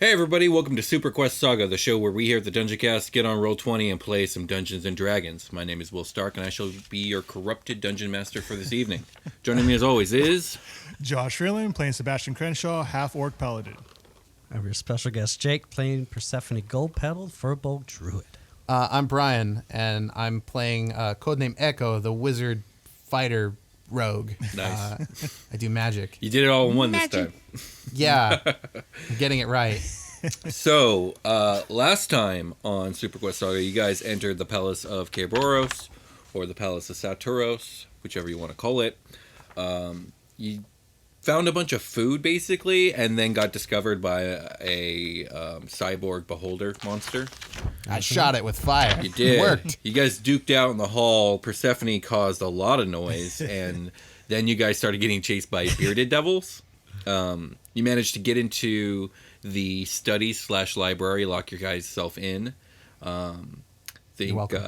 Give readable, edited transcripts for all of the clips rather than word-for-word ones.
Hey everybody, welcome to SuperQuest Saga, the show where we here at the Dungeoncast get on Roll20 and play some Dungeons & Dragons. My name is Will Stark, and I shall be your corrupted Dungeon Master for this evening. Joining me as always is... Josh Freeland, playing Sebastian Crenshaw, Half-Orc Paladin. I'm your special guest, Jake, playing Persephone Goldpetal, Furbolg Druid. I'm Brian, and I'm playing codename Echo, the wizard fighter rogue. Nice. I do magic. You did it all in one this time. Yeah, I'm getting it right. So, last time on SuperQuest Saga, you guys entered the Palace of Kerberos, or the Palace of Saturos, whichever you want to call it. You found a bunch of food, basically, and then got discovered by a cyborg beholder monster. I shot it with fire. You did. It worked. You guys duked out in the hall. Persephone caused a lot of noise, and then you guys started getting chased by bearded devils. You managed to get into the study/library, lock your guys self in. You're welcome.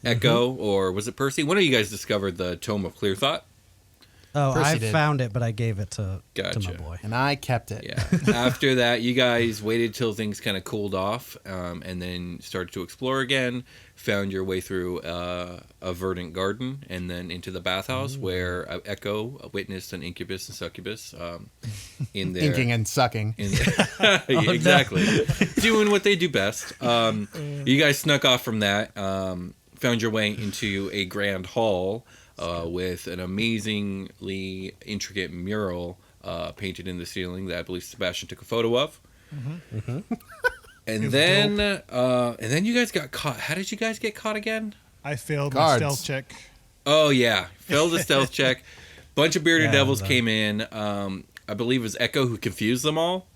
Echo, or was it Percy? When did you guys discover the Tome of Clear Thought? Oh, Percy I did. found it, but I gave it to my boy. And I kept it. Yeah. After that, you guys waited till things kind of cooled off, and then started to explore again. Found your way through a verdant garden, and then into the bathhouse, where Echo witnessed an incubus and succubus in there. Inking and sucking. Exactly. Doing what they do best. You guys snuck off from that. Found your way into a grand hall. With an amazingly intricate mural painted in the ceiling that I believe Sebastian took a photo of. Mm-hmm. Mm-hmm. And then you guys got caught. How did you guys get caught again? I failed Guards. my stealth check. Oh yeah, failed the stealth check. Bunch of bearded devils came in. I believe it was Echo who confused them all.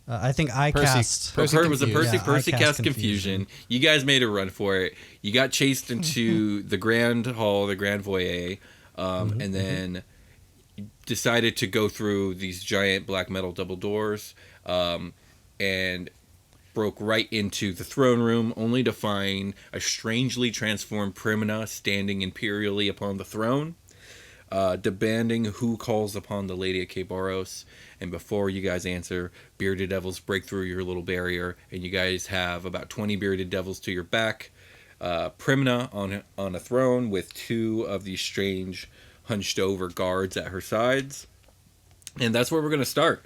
I think I Percy. cast... Percy Was it Percy? Yeah, Percy I cast confusion. You guys made a run for it. You got chased into the grand hall, the grand foyer, and then decided to go through these giant black metal double doors, and broke right into the throne room, only to find a strangely transformed Primina standing imperially upon the throne, demanding who calls upon the Lady of Kerberos. And before you guys answer, bearded devils break through your little barrier, and you guys have about 20 bearded devils to your back. Primina on a throne with two of these strange hunched over guards at her sides. And that's where we're going to start.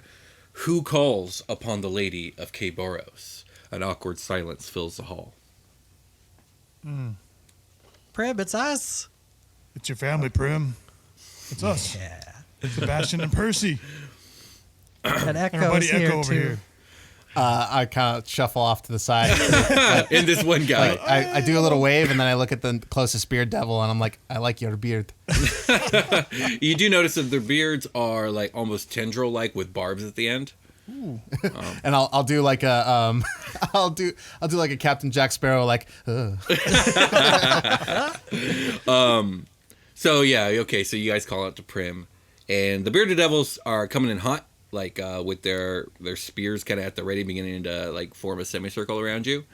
Who calls upon the Lady of Kerberos? An awkward silence fills the hall. Prim, it's us. It's your family, Prim. It's us. Yeah. Sebastian and Percy. And And our Echo's buddy here, Echo over too. here. I kind of shuffle off to the side. And this one guy. I do a little wave, and then I look at the closest beard devil, and I'm like, I like your beard. You do notice that their beards are like almost tendril-like with barbs at the end. And I'll do like a I'll do like a Captain Jack Sparrow, like. So yeah, okay. So you guys call out to Prim, and the bearded devils are coming in hot, like with their spears kind of at the ready, beginning to like form a semicircle around you.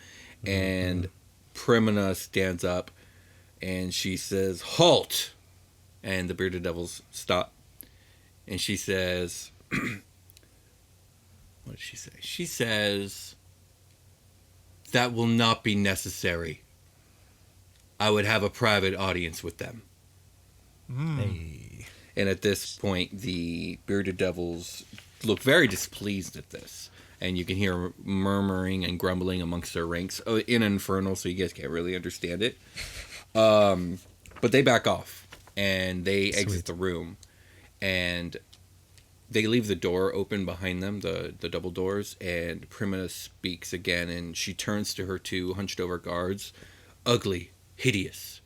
And Primina stands up, and she says, "Halt!" And the bearded devils stop, and she says, "What did she say?" She says, "That will not be necessary. I would have a private audience with them." Hey. And at this point, the bearded devils look very displeased at this. And you can hear murmuring and grumbling amongst their ranks in Infernal, so you guys can't really understand it. But they back off, and they exit the room. And they leave the door open behind them, the double doors, and Primina speaks again, and she turns to her two hunched-over guards. "Ugly, hideous,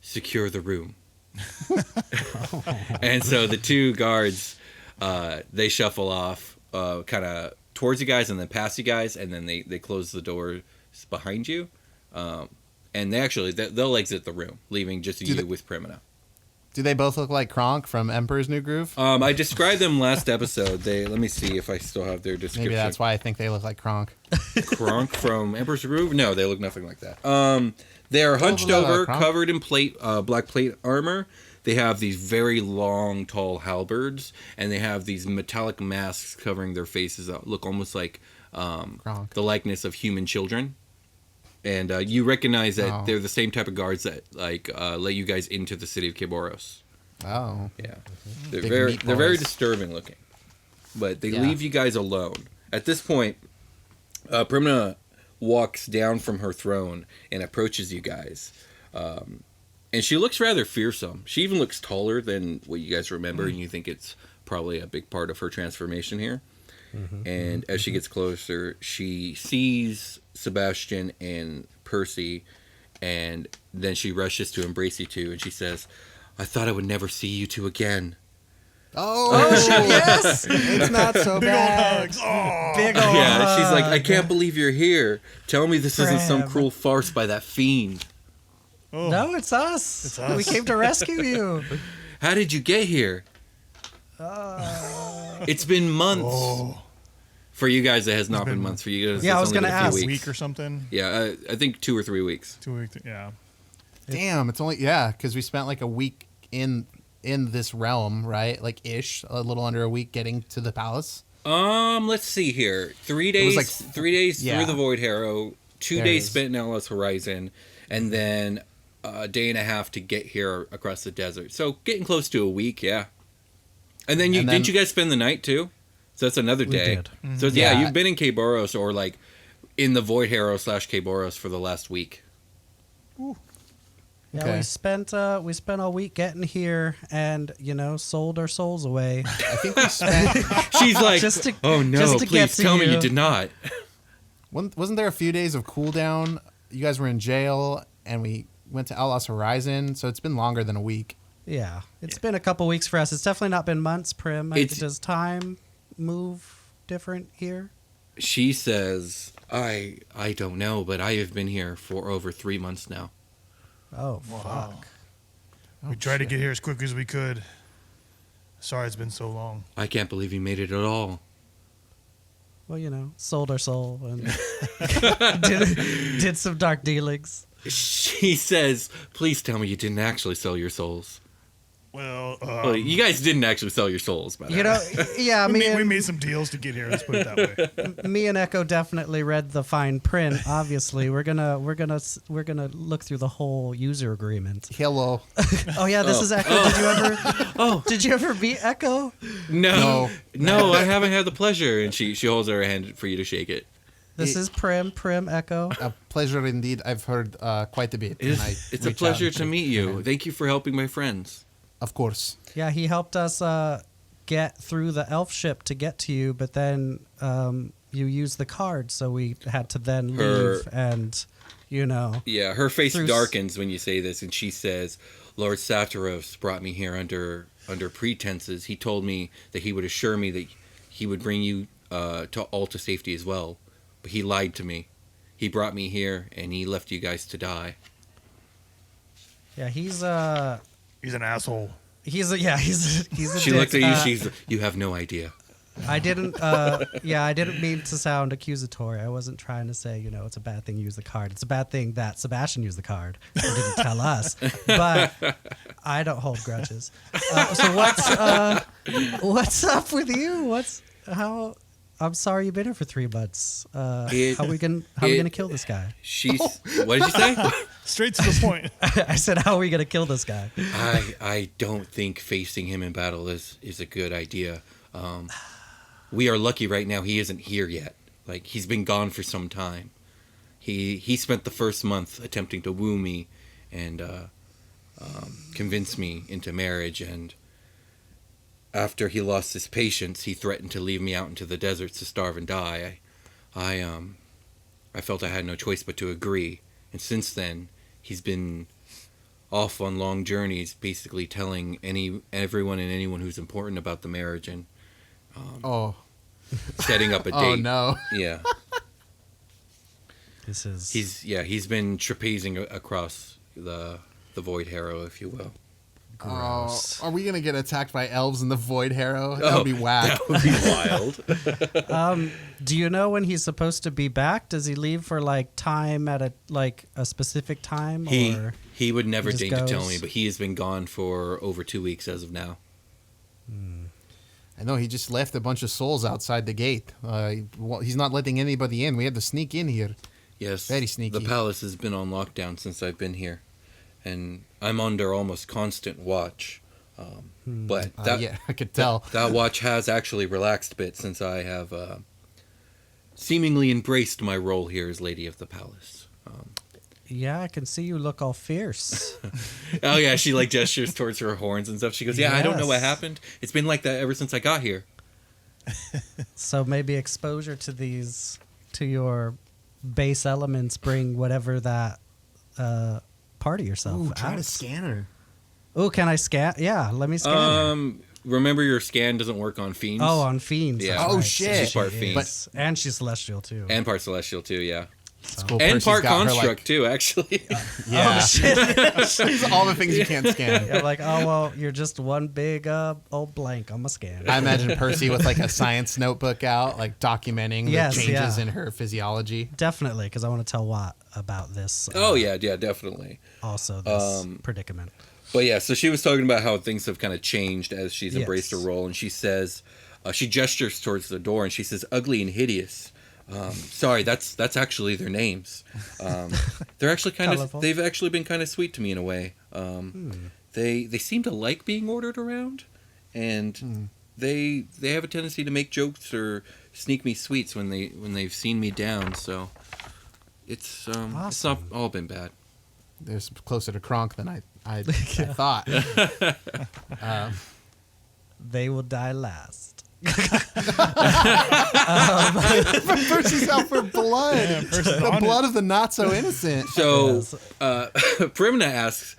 secure the room." And so the two guards, they shuffle off, kind of towards you guys and then past you guys, and then they close the doors behind you. And they'll exit the room, leaving just you with Primina. Do they both look like Kronk from Emperor's New Groove? I described them last episode. Let me see if I still have their description. Maybe that's why I think they look like Kronk. Kronk from Emperor's Groove? No, they look nothing like that. They're hunched over, covered in black plate armor. They have these very long, tall halberds, and they have these metallic masks covering their faces that look almost like the likeness of human children. And you recognize that they're the same type of guards that let you guys into the city of Kerberos. Oh. Yeah. They're very disturbing looking. But they leave you guys alone. At this point, Primina walks down from her throne and approaches you guys. And she looks rather fearsome. She even looks taller than what you guys remember, and you think it's probably a big part of her transformation here. And as she gets closer, she sees Sebastian and Percy, and then she rushes to embrace you two, and she says, I thought I would never see you two again. Oh shit, yes! It's not so bad. Big old hugs. Big ol' Yeah, she's like, I hug. can't believe you're here. Tell me this isn't some Crab. cruel farce by that fiend. Oh. No, it's us. It's us. We came to rescue you. How did you get here? It's been months. Oh. For you guys, it has not been been- months. For you guys, Yeah, I it's was only gonna been a ask. few A weeks. week or something. Yeah, I think 2 or 3 weeks. 2 weeks. Yeah. Damn, it's only because we spent like a week in this realm, right? Like ish, a little under a week getting to the palace. Let's see here. 3 days. was 3 days yeah. through the Void Harrow. 2 There it days is. spent in Atlas Horizon, and then a day and a half to get here across the desert. So getting close to a week, yeah. And then didn't you guys spend the night too? So that's another We day. did. So yeah, Yeah. you've been in Kerberos or like in the Void Harrow / Kerberos for the last week. Yeah, Okay. we spent a week getting here, and sold our souls away. I think we spent. She's like, Just to- oh no, just to get please to tell me you." you did not. Wasn't there a few days of cooldown? You guys were in jail, and we went to Outlaws Horizon, so it's been longer than a week. Yeah, it's been a couple weeks for us. It's definitely not been months, Prim. Does time move different here? She says, I don't know, but I have been here for over 3 months now. Oh, Wow. fuck. We tried to get here as quick as we could. Sorry it's been so long. I can't believe you made it at all. Well, sold our soul and did some dark dealings. She says, please tell me you didn't actually sell your souls. Well, Well, you guys didn't actually sell your souls, by the way. Yeah, we made some deals to get here. Let's put it that way. me and Echo definitely read the fine print. Obviously, we're gonna look through the whole user agreement. Hello. Oh yeah, this is Echo. Did you ever meet Echo? No, I haven't had the pleasure. And she holds her hand for you to shake it. This is Prim Echo. A pleasure indeed. I've heard quite a bit. when I It's a reach out pleasure and to shake meet your you. hand. Thank you for helping my friends. Of course. Yeah, he helped us get through the elf ship to get to you, but then you used the card, so we had to then leave and, Yeah, her face Through darkens when you say this, and she says, Lord Satiros brought me here under pretenses. He told me that he would assure me that he would bring you to safety as well. But he lied to me. He brought me here, and he left you guys to die. Yeah, he's He's an asshole. he's a She dick. looked at you, you have no idea. I didn't mean to sound accusatory. I wasn't trying to say, it's a bad thing you use the card. It's a bad thing that Sebastian used the card and didn't tell us. But I don't hold grudges. So what's up with you? I'm sorry you've been here for 3 months. How are we gonna kill this guy? What did you say? Straight to the point. I said, how are we gonna kill this guy? I don't think facing him in battle is a good idea. We are lucky right now he isn't here yet. Like, he's been gone for some time. He spent the first month attempting to woo me and convince me into marriage, and after he lost his patience, he threatened to leave me out into the deserts to starve and die. I felt I had no choice but to agree, and since then he's been off on long journeys, basically telling everyone and anyone who's important about the marriage and setting up a date. Oh no. Yeah. This is He's been trapezing across the Void Harrow, if you will. gross. Are we gonna get attacked by elves in the Void Harrow? That would be whack. That would be wild. Do you know when he's supposed to be back? Does he leave for time at a specific time? Or He would never just deign to tell goes? me, but he has been gone for over 2 weeks as of now. I know he just left a bunch of souls outside the gate. He's not letting anybody in. We had to sneak in here. Yes. Very sneaky. The palace has been on lockdown since I've been here, and I'm under almost constant watch. But that, yeah, I could tell. That watch has actually relaxed a bit since I have seemingly embraced my role here as Lady of the Palace. Yeah, I can see you look all fierce. Oh yeah, she like gestures towards her horns and stuff. She goes, "Yeah, I don't know what Yes. happened. It's been like that ever since I got here." So maybe exposure to your base elements bring whatever that part of yourself Ooh, out. try to scan her. Oh, can I scan? Yeah, let me scan her. Remember your scan doesn't work on fiends. Oh, on fiends. Yeah. that's Oh, right. shit. She's part she fiend. is. And she's celestial too. And part celestial too. Yeah. It's cool. And Percy's part got her, construct too. Actually. Yeah. Oh shit. All the things you can't scan. Yeah, like, oh well, you're just one big old blank on my scan. I imagine Percy with like a science notebook out, like documenting Yes, the changes yeah. in her physiology. Definitely, because I want to tell Watt about this. Oh yeah, definitely. Also, this predicament. But yeah, so she was talking about how things have kind of changed as she's Yes. embraced her role, and she says, she gestures towards the door, and she says, "Ugly and hideous." Sorry, that's actually their names. They're actually kind of Colorful. they've actually been kind of sweet to me in a way. They seem to like being ordered around, and they have a tendency to make jokes or sneak me sweets when they've seen me down. So it's not all been bad. They're closer to Kronk than I thought. They will die last. Percy's out for blood. The blood of the not so innocent. So Yes. Primina asks,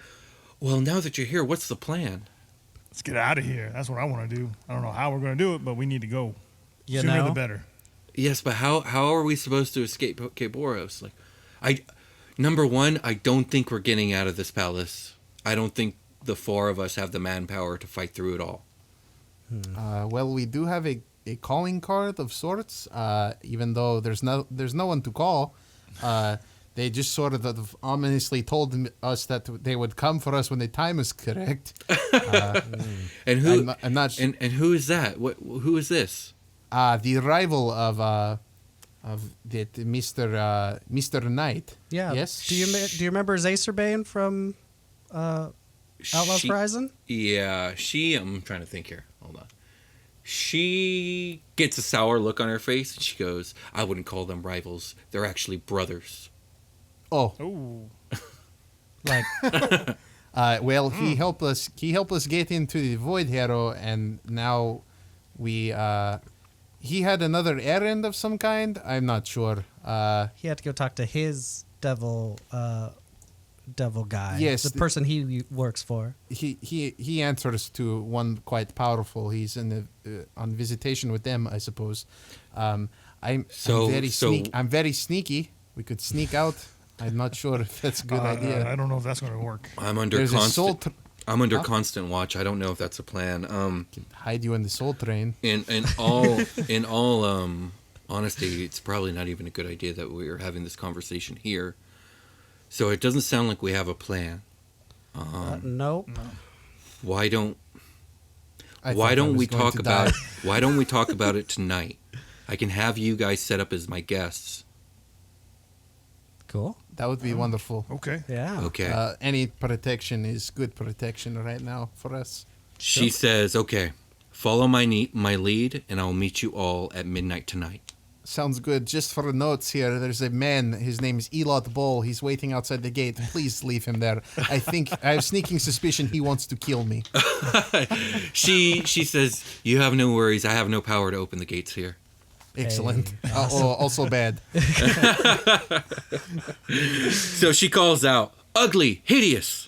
"Well, now that you're here, what's the plan?" Let's get out of here. That's what I want to do. I don't know how we're going to do it, but we need to go. You Sooner know? the better. Yes, but how are we supposed to escape Boros? Like, number one, I don't think we're getting out of this palace. I don't think the four of us have the manpower to fight through it all. Well, we do have a calling card of sorts. Even though there's no one to call. They just sort of ominously told us that they would come for us when the time is correct. And who? I'm not. And who is that? Who is this? The rival of the Mr. Knight. Yeah. Yes. Do you remember Zacerbane from Outlaws Horizon? Yeah, I'm trying to think here. Hold on. She gets a sour look on her face, and she goes, "I wouldn't call them rivals. They're actually brothers." Oh. Oh, Like, Well, he helped us. He helped us get into the Void Hero, and now we. He had another errand of some kind. I'm not sure. he had to go talk to his devil guy. Yes, The person he works for. He answers to one quite powerful. He's in on visitation with them, I suppose. I'm very sneaky. We could sneak out. I'm not sure if that's a good idea. I don't know if that's going to work. I'm under There's a soul. constant watch. I don't know if that's a plan. Hide you in the soul train. In all honesty, it's probably not even a good idea that we're having this conversation here. So it doesn't sound like we have a plan. Nope. Why don't I Why thought I don't was we going talk to about die. Why don't we talk about it tonight? I can have you guys set up as my guests. Cool. That would be wonderful. Okay. Yeah. Okay. Any protection is good protection right now for us. She says, "Okay, follow my lead, and I'll meet you all at midnight tonight." Sounds good. Just for the notes here, there's a man. His name is Elot Bull. He's waiting outside the gate. Please leave him there. I have sneaking suspicion he wants to kill me. She says, "You have no worries. I have no power to open the gates here." Excellent. Hey, Also bad. So she calls out, "Ugly, hideous,"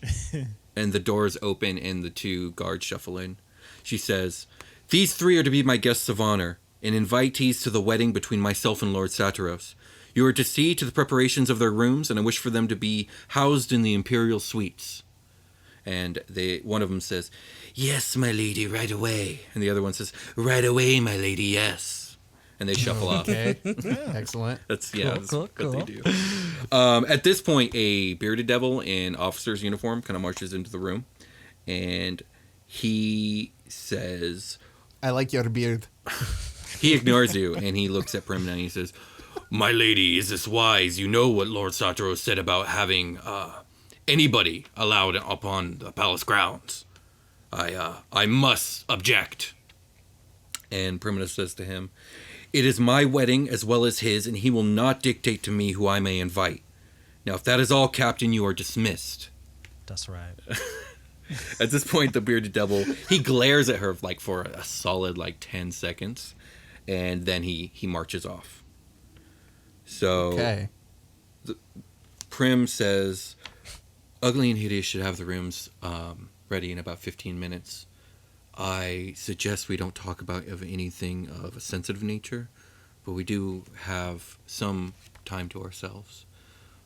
and the doors open and the two guards shuffle in. She says, "These three are to be my guests of honor and invitees to the wedding between myself and Lord Satyros. You are to see to the preparations of their rooms, and I wish for them to be housed in the Imperial Suites." And one of them says, "Yes, my lady, right away." And the other one says, "Right away, my lady, yes." And they shuffle off. Okay. Excellent. That's Cool. what they do. At this point, a bearded devil in officer's uniform kind of marches into the room, and he says, I like your beard. He ignores you, and he looks at Primina and he says, "My lady, is this wise? You know what Lord Satoru said about having anybody allowed upon the palace grounds. I must object." And Primina says to him, "It is my wedding as well as his, and he will not dictate to me who I may invite. Now, if that is all, Captain, you are dismissed." That's right. At this point, the bearded devil, he glares at her like for a solid 10 seconds, and then he marches off. So Okay. Prim says, "Ugly and Hideous should have the rooms ready in about 15 minutes. I suggest we don't talk about anything of a sensitive nature, but we do have some time to ourselves.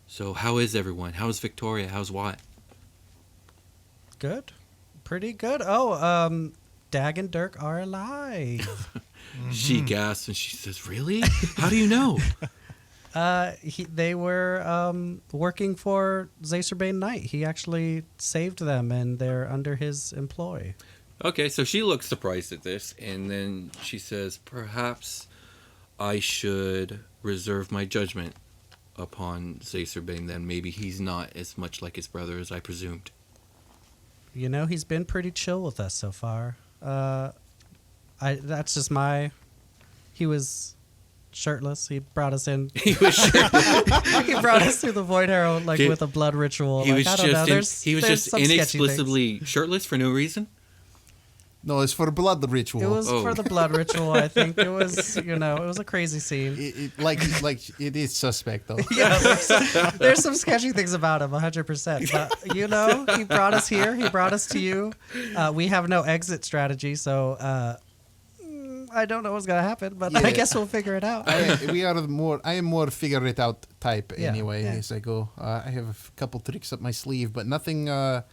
So how is everyone? How's Victoria? How's Watt?" Good. Pretty good. Oh, Dag and Dirk are alive. She gasps and she says, "Really? How do you know?" They were working for Zacerbane Knight. He actually saved them, and they're under his employ. Okay, so she looks surprised at this, and then she says, "Perhaps I should reserve my judgment upon Zacerbane then. Maybe he's not as much like his brother as I presumed." You know, he's been pretty chill with us so far. That's just he was shirtless. He brought us in. He was He brought us through the Void Harrow with a blood ritual. He was I don't know. he was there's just some sketchy things. inexplicably shirtless for no reason. No, it's for blood ritual. It was for the blood ritual, I think. It was, it was a crazy scene. Like it is suspect though. Yeah, there's some sketchy things about him, 100%. But, he brought us here. He brought us to you. We have no exit strategy, so I don't know what's going to happen, but I guess we'll figure it out. I am more figure it out type anyway yeah. as I go. I have a couple tricks up my sleeve, but nothing I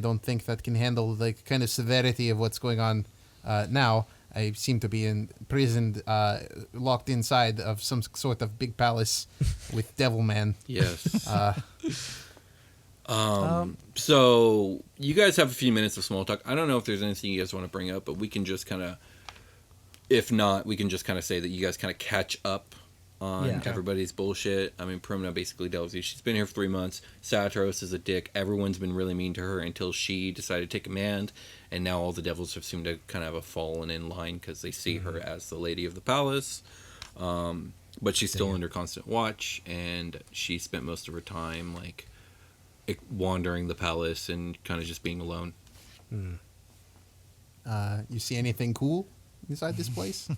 don't think that can handle the kind of severity of what's going on now. I seem to be imprisoned, locked inside of some sort of big palace with Devilman. Yes. So you guys have a few minutes of small talk. I don't know if there's anything you guys want to bring up, but we can just kind of, if not, we can just kind of say that you guys kind of catch up on everybody's bullshit. I mean, Primina basically tells you she's been here for 3 months. Satros is a dick. Everyone's been really mean to her until she decided to take command, and now all the devils have seemed to kind of have fallen in line because they see her as the lady of the palace. But she's still under constant watch, and she spent most of her time wandering the palace and kind of just being alone. You see anything cool inside this place?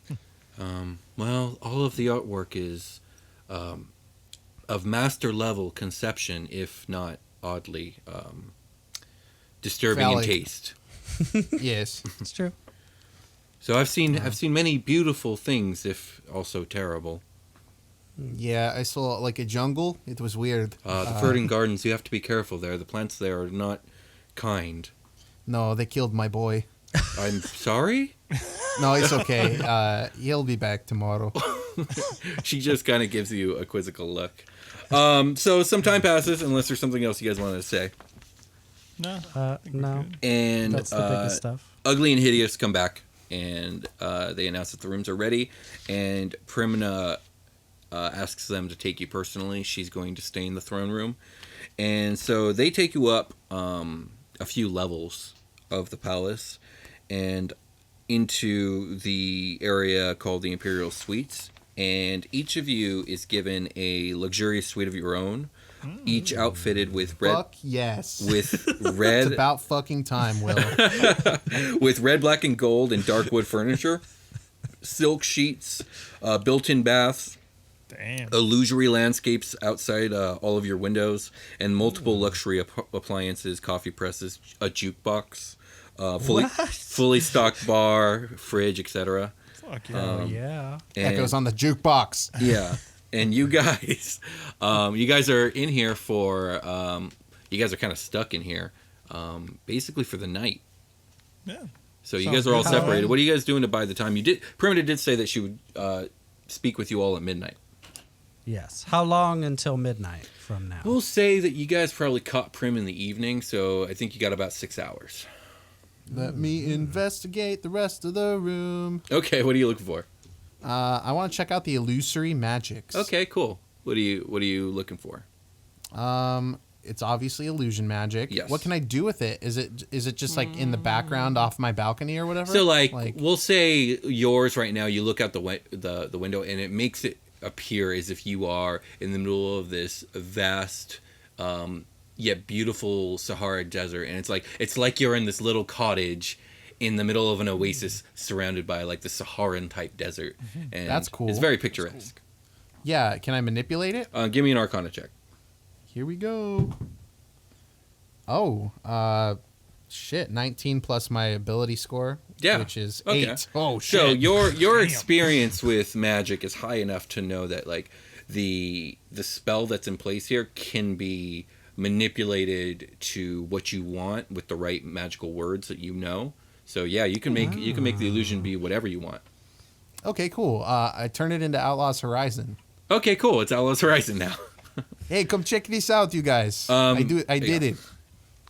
Well, all of the artwork is of master level conception, if not oddly disturbing in taste. Yes, It's true. So I've seen many beautiful things, if also terrible. Yeah, I saw like a jungle. It was weird. The Verdant Gardens, you have to be careful there. The plants there are not kind. No, they killed my boy. I'm sorry? No, it's okay. He'll be back tomorrow. She just kind of gives you a quizzical look. So some time passes, unless there's something else you guys wanted to say. No. No. And That's the biggest stuff. Ugly and Hideous come back, and they announce that the rooms are ready, and Primina asks them to take you personally. She's going to stay in the throne room. And so they take you up a few levels of the palace and into the area called the Imperial Suites. And each of you is given a luxurious suite of your own, each outfitted with red. Fuck yes. With red. It's about fucking time, Will. With red, black, and gold and dark wood furniture, silk sheets, built-in baths, Damn. illusory landscapes outside all of your windows, and multiple luxury appliances, coffee presses, a jukebox, fully stocked bar, fridge, etc. Fuck yeah. Oh, yeah. That goes on the jukebox. Yeah, and you guys are in here for you guys are kind of stuck in here, basically for the night. Yeah. So you Sounds guys are all good. separated. What are you guys doing to buy the time? Primina did say that she would speak with you all at midnight. Yes. How long until midnight from now? We'll say that you guys probably caught Prim in the evening, so I think you got about 6 hours. Let me investigate the rest of the room. Okay, what are you looking for? I want to check out the Illusory Magics. Okay, cool. What are you looking for? It's obviously illusion magic. Yes. What can I do with it? Is it just like in the background off my balcony or whatever? So like we'll say yours right now. You look out the window and it makes it appear as if you are in the middle of this vast, yet beautiful Sahara desert, and it's like you're in this little cottage in the middle of an oasis surrounded by like the Saharan type desert. And that's cool. It's very picturesque. Yeah. Can I manipulate it? Give me an Arcana check. Here we go. Oh, shit. 19 plus my ability score. Yeah. Which is Okay. 8. Oh, shit. So your Damn. experience with magic is high enough to know that like the spell that's in place here can be manipulated to what you want with the right magical words that you know. So yeah, you can make the illusion be whatever you want. Okay, cool. I turn it into Outlaws Horizon. Okay, cool. It's Outlaws Horizon now. Hey, come check this out, you guys. I did it.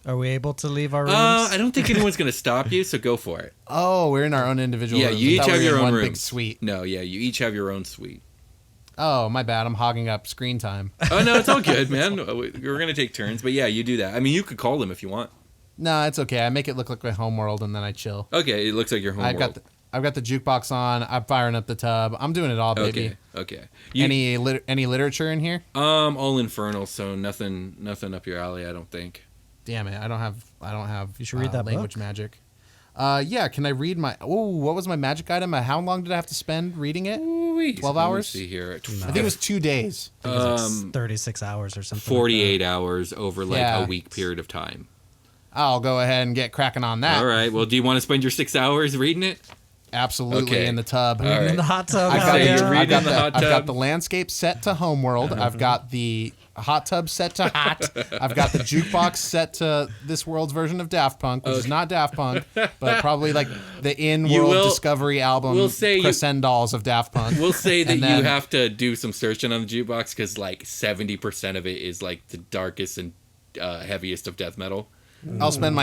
Are we able to leave our rooms? I don't think anyone's gonna stop you, so go for it. Oh, we're in our own individual Yeah, rooms. you I each thought have we were your in own one room. big suite. No, yeah, you each have your own suite. Oh, my bad. I'm hogging up screen time. Oh no, it's all good, man. We're gonna take turns, but yeah, you do that. I mean, you could call them if you want. No, it's okay. I make it look like my home world, and then I chill. Okay, it looks like your home I've world. got the jukebox on. I'm firing up the tub. I'm doing it all, baby. Okay. Any literature in here? All infernal, so nothing up your alley, I don't think. Damn it! I don't have. You should read that language book. magic. Yeah. Can I read my? Oh, what was my magic item? How long did I have to spend reading it? 12 hours? Let me see here. I think it was 2 days. I think it was like 36 hours or something. 48 hours over like Yeah. a week period of time. I'll go ahead and get cracking on that. All right. Well, do you want to spend your 6 hours reading it? Absolutely, Okay. in the tub. All right. In the hot tub. I've hell So got, you're yeah. reading I've got in the the, hot I've got tub? the landscape set to homeworld. I've got the hot tub set to hot. I've got the jukebox set to this world's version of Daft Punk, which is not Daft Punk, but probably like the in-world will- discovery album we'll say you- crescendos of Daft Punk. We'll say that And you then- have to do some searching on the jukebox because like 70% of it is like the darkest and heaviest of death metal. I'll spend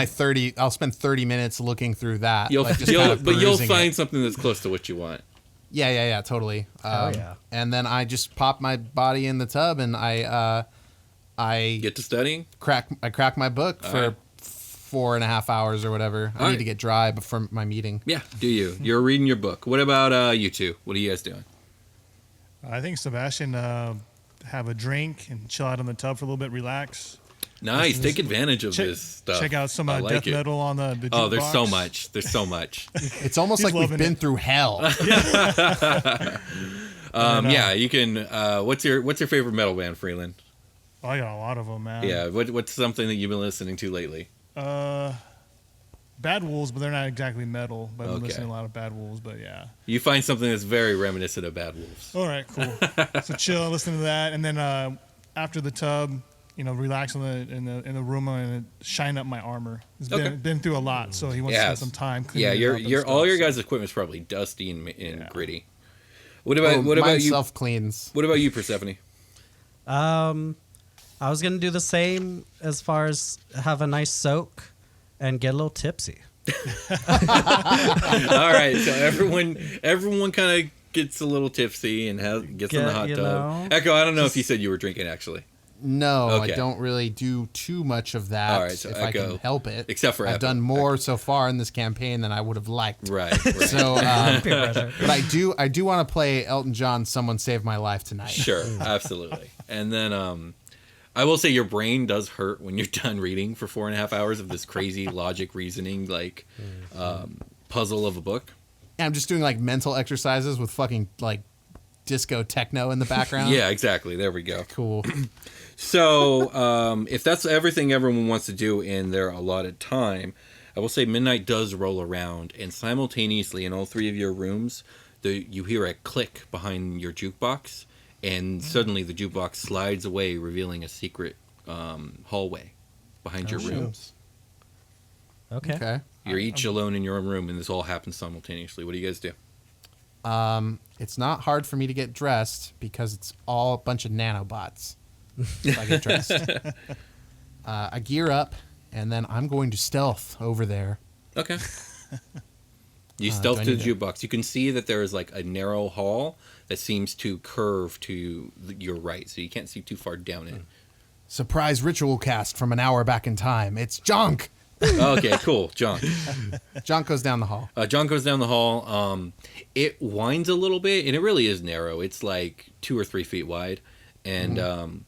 30 minutes looking through that. You'll like, just kind of you'll perusing find it. something that's close to what you want. Yeah, totally. yeah. And then I just pop my body in the tub and I Get to studying. crack my book for right. 4.5 hours or whatever. I All need right. to get dry before my meeting. Yeah, do you? You're reading your book. What about you two? What are you guys doing? I think Sebastian have a drink and chill out in the tub for a little bit, relax. Nice. Take advantage of Check, this stuff. check out some I like death it. metal on the Oh, there's so jukebox. much. There's so much. It's almost He's like we've loving been it. through hell. Yeah, you can. What's your favorite metal band, Freeland? Oh, I got a lot of them, man. Yeah. What's something that you've been listening to lately? Bad Wolves, but they're not exactly metal. But I've been Okay. listening to a lot of Bad Wolves, but yeah. You find something that's very reminiscent of Bad Wolves. All right, cool. So chill, listen to that, and then after the tub, relax in the room and shine up my armor. It's Okay. been through a lot, so he wants to Yes. spend some time cleaning Yeah, it your up and your stuff, all your so- guys' equipment's probably dusty and Yeah. gritty. What about what about Mine you? self cleans. What about you, Persephone? I was gonna do the same as far as have a nice soak and get a little tipsy. All right, so everyone kind of gets a little tipsy and gets in the hot you tub. know, Echo, I don't know if you said you were drinking actually, No, Okay. I don't really do too much of that All right, so if I Echo. can help it. Except for I've Echo. done more so far in this campaign than I would have liked. right? So, Peer pressure. but I do want to play Elton John's "Someone Save My Life" tonight. Sure, absolutely. And then I will say your brain does hurt when you're done reading for 4.5 hours of this crazy logic reasoning puzzle of a book. I'm just doing like mental exercises with fucking like disco techno in the background. Yeah, exactly. There we go. Cool. So, if that's everything everyone wants to do in their allotted time, I will say midnight does roll around, and simultaneously in all three of your rooms, you hear a click behind your jukebox, and suddenly the jukebox slides away, revealing a secret hallway behind your rooms. Okay. Okay. You're each alone in your own room, and this all happens simultaneously. What do you guys do? It's not hard for me to get dressed because it's all a bunch of nanobots. So I get dressed. I gear up, and then I'm going to stealth over there Okay. You do stealth I to need the jukebox. You can see that there is like a narrow hall that seems to curve to your right, so you can't see too far down it. Surprise ritual cast from an hour back in time. It's Jonk. Okay, cool. John. Jonk goes down the hall. John goes down the hall. It winds a little bit, and it really is narrow. It's like 2 or 3 feet wide, and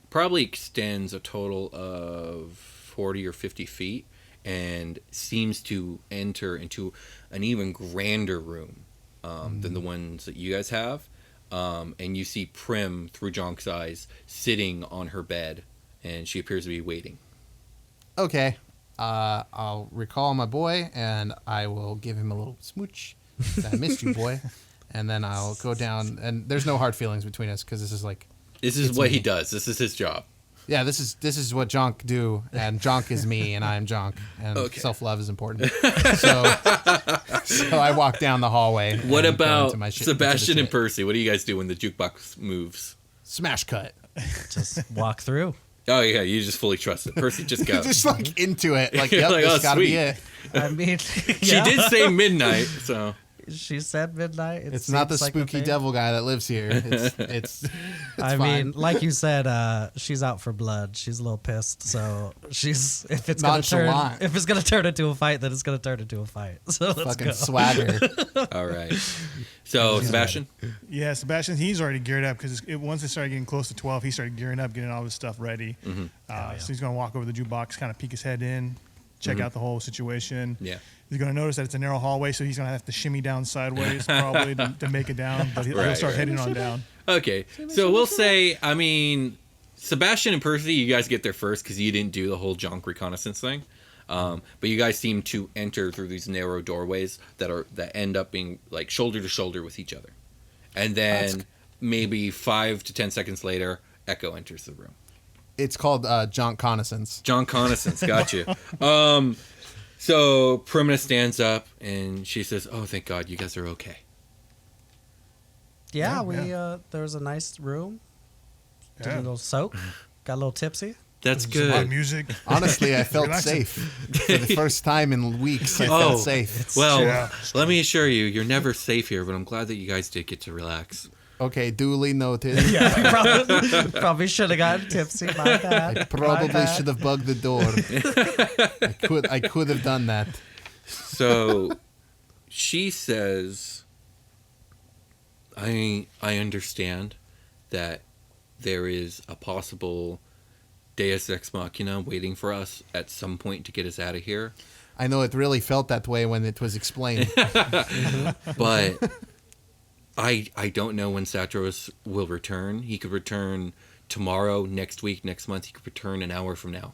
probably extends a total of 40 or 50 feet, and seems to enter into an even grander room than the ones that you guys have. And you see Prim, through Jonk's eyes, sitting on her bed, and she appears to be waiting. Okay. I'll recall my boy, and I will give him a little smooch. I missed you, boy. And then I'll go down, and there's no hard feelings between us, because this is like... This is what he does. This is his job. Yeah, this is what Jonk do, and Jonk is me, and I am Jonk, and self-love is important. So I walk down the hallway. What and go about into my Sebastian into the and shit. Percy? What do you guys do when the jukebox moves? Smash cut. Just walk through. Oh, yeah, you just fully trust it. Percy, just go. Just like into it. Like, You're yep, like, this oh, gotta sweet. be it. I mean, She yeah. did say midnight, so... She said midnight. It It's not the seems like spooky thing. devil guy that lives here. It's I fine. mean, like you said, she's out for blood. She's a little pissed. So if it's gonna Nonchalant. turn into a fight, then it's gonna turn into a fight. So let's fucking go. swagger. All right. So, Sebastian? Yeah, Sebastian, he's already geared up because once it started getting close to 12, he started gearing up, getting all his stuff ready. So he's going to walk over the jukebox, kind of peek his head in, check out the whole situation. Yeah. He's going to notice that it's a narrow hallway, so he's going to have to shimmy down sideways probably to make it down, but he'll Right, start right. heading on down. Okay, so we'll say, I mean, Sebastian and Percy, you guys get there first because you didn't do the whole Jonk reconnaissance thing. But you guys seem to enter through these narrow doorways that end up being like shoulder to shoulder with each other. And then maybe 5 to 10 seconds later, Echo enters the room. It's called Jonk Connaissance. John Connaissance, got you. So Primina stands up and she says, "Oh, thank God, you guys are okay." Yeah, Yeah, there was a nice room. Did a Yeah. little soak. Got a little tipsy. That's Some loud good. music. Honestly, I felt Relaxing. safe. For the first time in weeks, I Oh. felt safe. Well, Yeah. let me assure you, you're never safe here, but I'm glad that you guys did get to relax. Okay, duly noted. Yeah, probably should have gotten tipsy. My bad. I probably should have bugged the door. I could have done that. So she says, I understand that there is a possible Deus Ex Machina waiting for us at some point to get us out of here. I know it really felt that way when it was explained. But I don't know when Satros will return. He could return tomorrow, next week, next month. He could return an hour from now.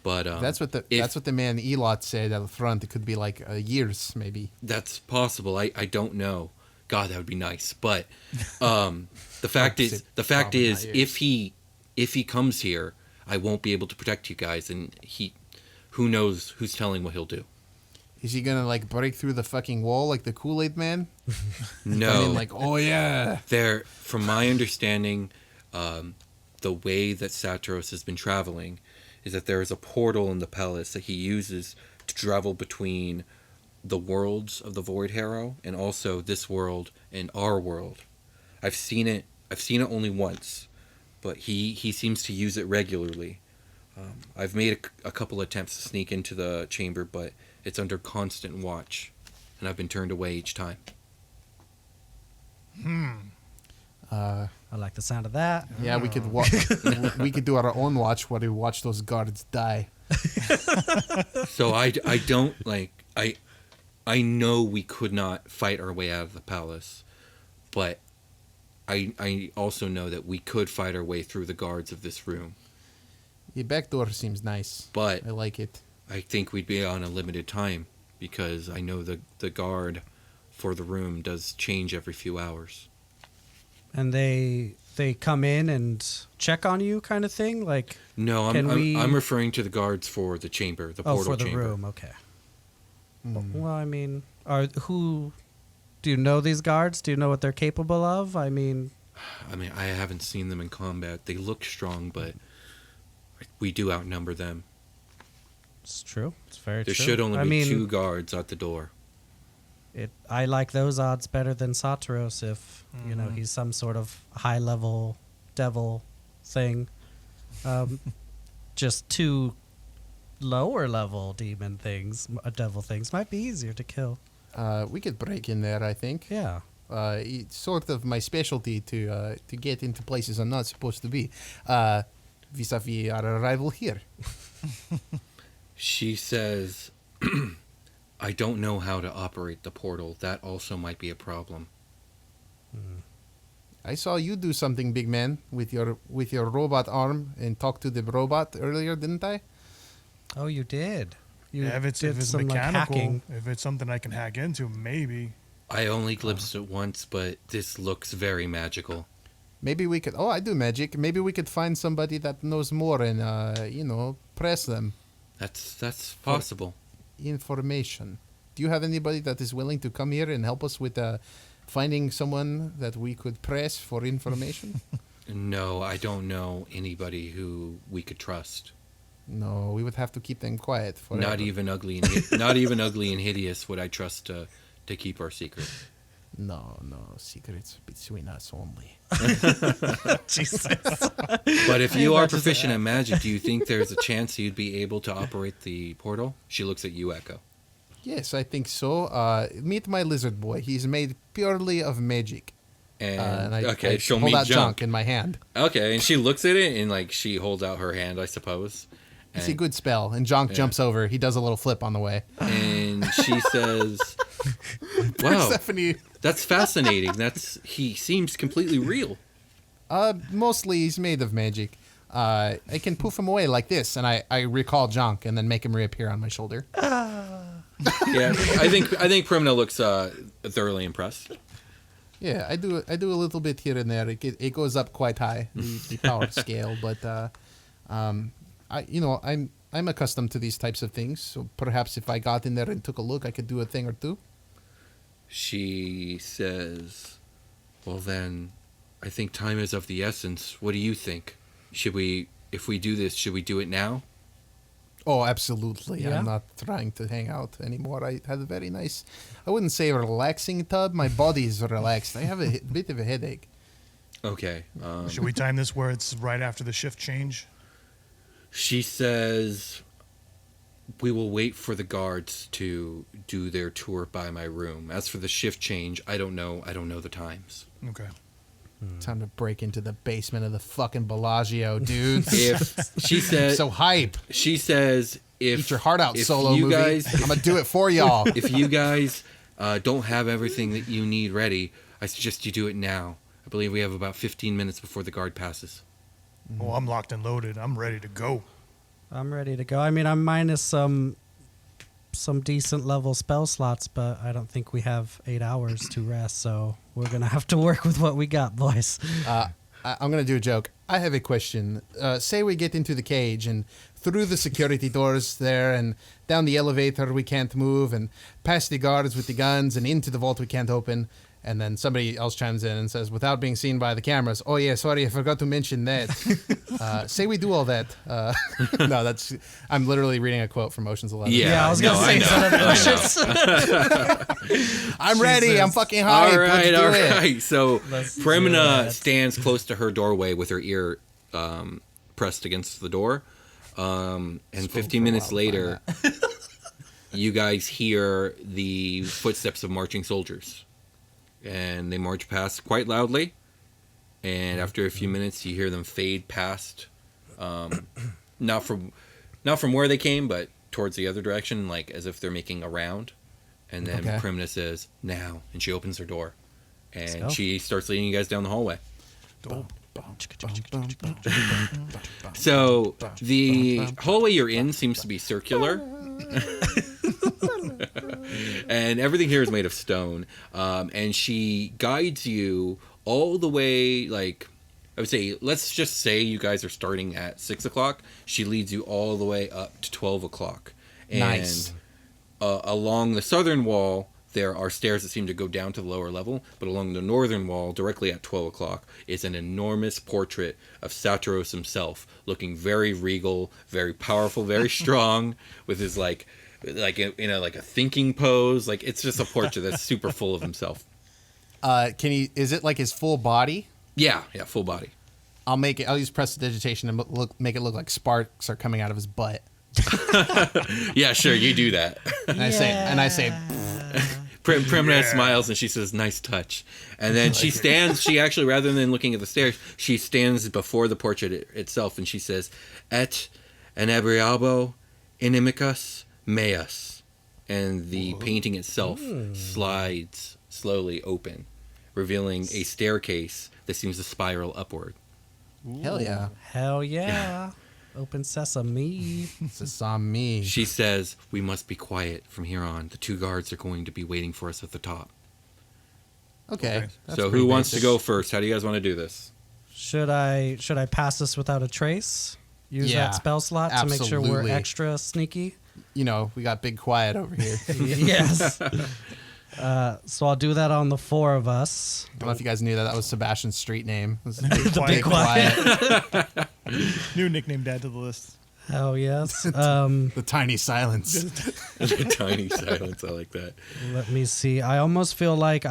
But That's what the man Elot said out front. It could be like years, maybe. that's possible. I don't know. God, that would be nice. But the fact is, Probably not years. if he comes here, I won't be able to protect you guys, and who knows who's telling what he'll do. Is he gonna like break through the fucking wall like the Kool-Aid Man? No, I mean, like, oh yeah. from my understanding, the way that Satros has been traveling is that there is a portal in the palace that he uses to travel between the worlds of the Void Harrow and also this world and our world. I've seen it only once, but he seems to use it regularly. I've made a couple attempts to sneak into the chamber, but it's under constant watch, and I've been turned away each time. I like the sound of that. Yeah, we could we could do our own watch where we watch those guards die. So I don't like I know we could not fight our way out of the palace, but I also know that we could fight our way through the guards of this room. The back door seems nice. But I like it. I think we'd be on a limited time because I know the guard for the room does change every few hours. And they come in and check on you, kind of thing. Like No, I'm referring to the guards for the chamber, the portal for the chamber. room. Okay. Well, I mean, do you know these guards? Do you know what they're capable of? I mean, I haven't seen them in combat. They look strong, but we do outnumber them. It's true. It's very There true. should only be 2 guards at the door. I like those odds better than Satiros if, he's some sort of high-level devil thing. Just 2 lower-level demon things, devil things, might be easier to kill. We could break in there, I think. Yeah. It's sort of my specialty to get into places I'm not supposed to be, vis-a-vis our arrival here. She says, I don't know how to operate the portal. That also might be a problem. I saw you do something, big man, with your robot arm and talk to the robot earlier, didn't I? Oh, you did. You Yeah, if it's some, mechanical, hacking. if it's something I can hack into, maybe. I only glimpsed it once, but this looks very magical. Maybe we could... Oh, I do magic. Maybe we could find somebody that knows more and, press them. That's possible. Information. Do you have anybody that is willing to come here and help us with finding someone that we could press for information? No, I don't know anybody who we could trust. No, we would have to keep them quiet forever. Not even ugly and hideous would I trust to keep our secret. No, secrets between us only. Jesus. But if you are proficient in magic, do you think there's a chance you'd be able to operate the portal? She looks at you, Echo. Yes, I think so. Meet my lizard boy. He's made purely of magic. And I she'll hold meet out Junk. in my hand. Okay, and she looks at it and she holds out her hand, I suppose. It's a good spell. And Jonk jumps over. He does a little flip on the way. And she says, "Wow, Persephone. that's fascinating. He seems completely real." Mostly he's made of magic. I can poof him away like this, and I recall Jonk and then make him reappear on my shoulder. Yeah, I think Primina looks thoroughly impressed. Yeah, I do a little bit here and there. It goes up quite high, the power scale, but I'm accustomed to these types of things. So perhaps if I got in there and took a look, I could do a thing or two. She says, "Well then, I think time is of the essence. What do you think? If we do this, should we do it now?" Oh, absolutely. Yeah. I'm not trying to hang out anymore. I had a very nice, I wouldn't say relaxing tub. My body is relaxed. I have a bit of a headache. Okay. Should we time this where it's right after the shift change? She says, "We will wait for the guards to do their tour by my room. As for the shift change, I don't know the times." Okay. Time to break into the basement of the fucking Bellagio, dude. She says, So hype. she says, Eat your heart out, if solo you movie. guys, I'm going to do it for y'all. if you guys don't have everything that you need ready, I suggest you do it now. I believe we have about 15 minutes before the guard passes. Well, I'm locked and loaded. I'm ready to go. I'm ready to go. I mean, I'm minus some decent level spell slots, but I don't think we have 8 hours to rest, so we're going to have to work with what we got, boys. I'm going to do a joke. I have a question. Say we get into the cage and through the security doors there and down the elevator we can't move and past the guards with the guns and into the vault we can't open. And then somebody else chimes in and says, without being seen by the cameras, "Oh yeah, sorry, I forgot to mention that." Say we do all that. No, I'm literally reading a quote from Ocean's 11. Yeah, I was going to say I'm ready. I'm fucking hyped. All right, Let's do it. right. So Let's do Primina it. stands close to her doorway with her ear pressed against the door. And 15 minutes later, you guys hear the footsteps of marching soldiers. And they march past quite loudly. And after a few minutes, you hear them fade past. Not from where they came, but towards the other direction, like as if they're making a round. And then Okay. Primina says, "Now." And she opens her door. go. And she starts leading you guys down the hallway. So the hallway you're in seems to be circular. And everything here is made of stone. And she guides you all the way, like, I would say, let's just say you guys are starting at 6 o'clock. She leads you all the way up to 12 o'clock. And Nice. along the southern wall, there are stairs that seem to go down to the lower level, but along the northern wall, directly at 12 o'clock, is an enormous portrait of Satros himself, looking very regal, very powerful, very strong, with his like a thinking pose. Like, it's just a portrait that's super full of himself. Is it like his full body? Yeah, full body. I'll use prestidigitation and make it look like sparks are coming out of his butt. Yeah, sure, you do that. And I say, Primina smiles and she says, "Nice touch." And then she actually, rather than looking at the stairs, she stands before the portrait itself and she says, "Et inebriabo inimicus meus." And the painting itself slides slowly open, revealing a staircase that seems to spiral upward. hell yeah. Hell yeah. Open sesame. Sesame. She says, "We must be quiet from here on. The 2 guards are going to be waiting for us at the top." Okay. So who wants to go first? How do you guys want to do this? Should I pass this without a trace? Use that spell slot to make sure we're absolutely. extra sneaky? You know, we got Big Quiet over here. Yes. So I'll do that on the 4 of us. I don't know if you guys knew that was Sebastian's street name. It was The Big Quiet. New nickname to add to the list. Hell yes. The Tiny Silence. The tiny silence. I like that. Let me see. I almost feel like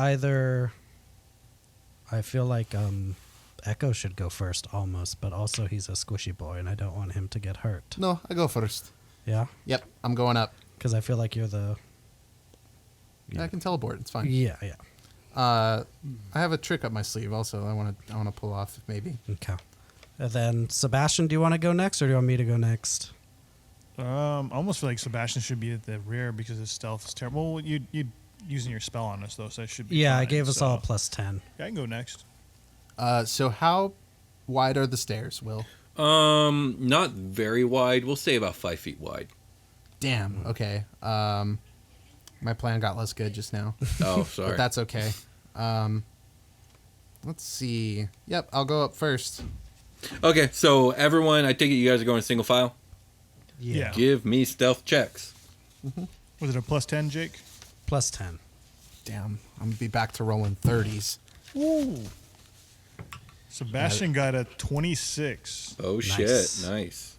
Echo should go first almost, but also he's a squishy boy and I don't want him to get hurt. No, I go first. Yeah? Yep, I'm going up. Because I feel like you're the... I can teleport. It's fine. Yeah. I have a trick up my sleeve. Also, I want to pull off maybe. Okay. And then Sebastian, do you want to go next or do you want me to go next? I almost feel like Sebastian should be at the rear because his stealth is terrible. Well, you using your spell on us though, so it should be. Yeah, I fine, gave us so. all plus 10. Yeah, I can go next. So how wide are the stairs, Will? Not very wide. We'll say about 5 feet wide. Damn. Okay. My plan got less good just now. Oh, sorry. But that's okay. Let's see. Yep, I'll go up first. Okay, so everyone, I take it you guys are going single file? Yeah. Give me stealth checks. Was it a plus 10, Jake? Plus 10. Damn, I'm gonna be back to rolling 30s. Ooh. Sebastian got a 26. Oh, Nice. shit. Nice.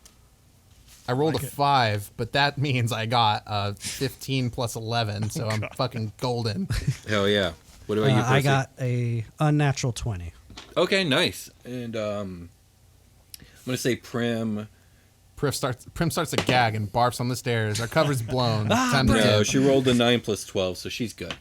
I rolled Like a it. 5, but that means I got 15 plus 11, so I'm fucking golden. Hell yeah. What about you, Percy? I got a unnatural 20. Okay, nice. And I'm going to say Prim. Prim starts to gag and barfs on the stairs. Our cover's blown. Time to No, dip. she rolled a 9 plus 12, so she's good.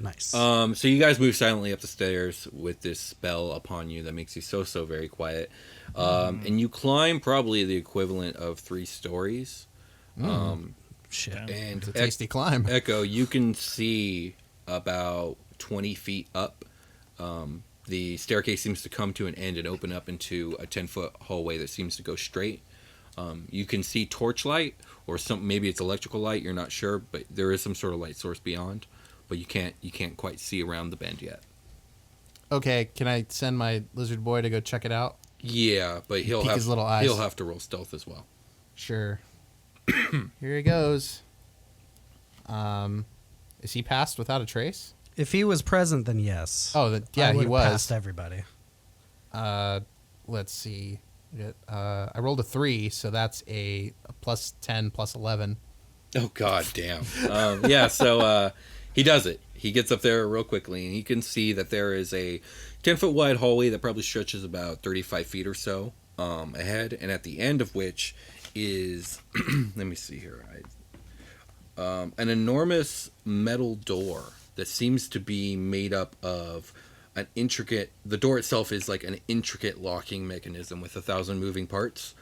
Nice. So you guys move silently up the stairs with this spell upon you that makes you so very quiet. And you climb probably the equivalent of 3 stories. Shit. And It's a tasty climb. Echo, you can see about 20 feet up. The staircase seems to come to an end and open up into a 10-foot hallway that seems to go straight. You can see torchlight or maybe it's electrical light. You're not sure, but there is some sort of light source beyond. But you can't quite see around the bend yet. Okay, can I send my lizard boy to go check it out? Yeah, but he'll Peek have his little eyes. he'll have to roll stealth as well. Sure. Here he goes. Is he passed without a trace? If he was present, then yes. Oh, yeah, I he would've was. passed everybody. Let's see. I rolled a 3, so that's a plus 10 plus 11. Oh god damn. So he does it. He gets up there real quickly and he can see that there is a 10-foot wide hallway that probably stretches about 35 feet or so ahead, and at the end of which is let me see here. An enormous metal door that seems to be made up of an intricate. The door itself is like an intricate locking mechanism with 1,000 moving parts.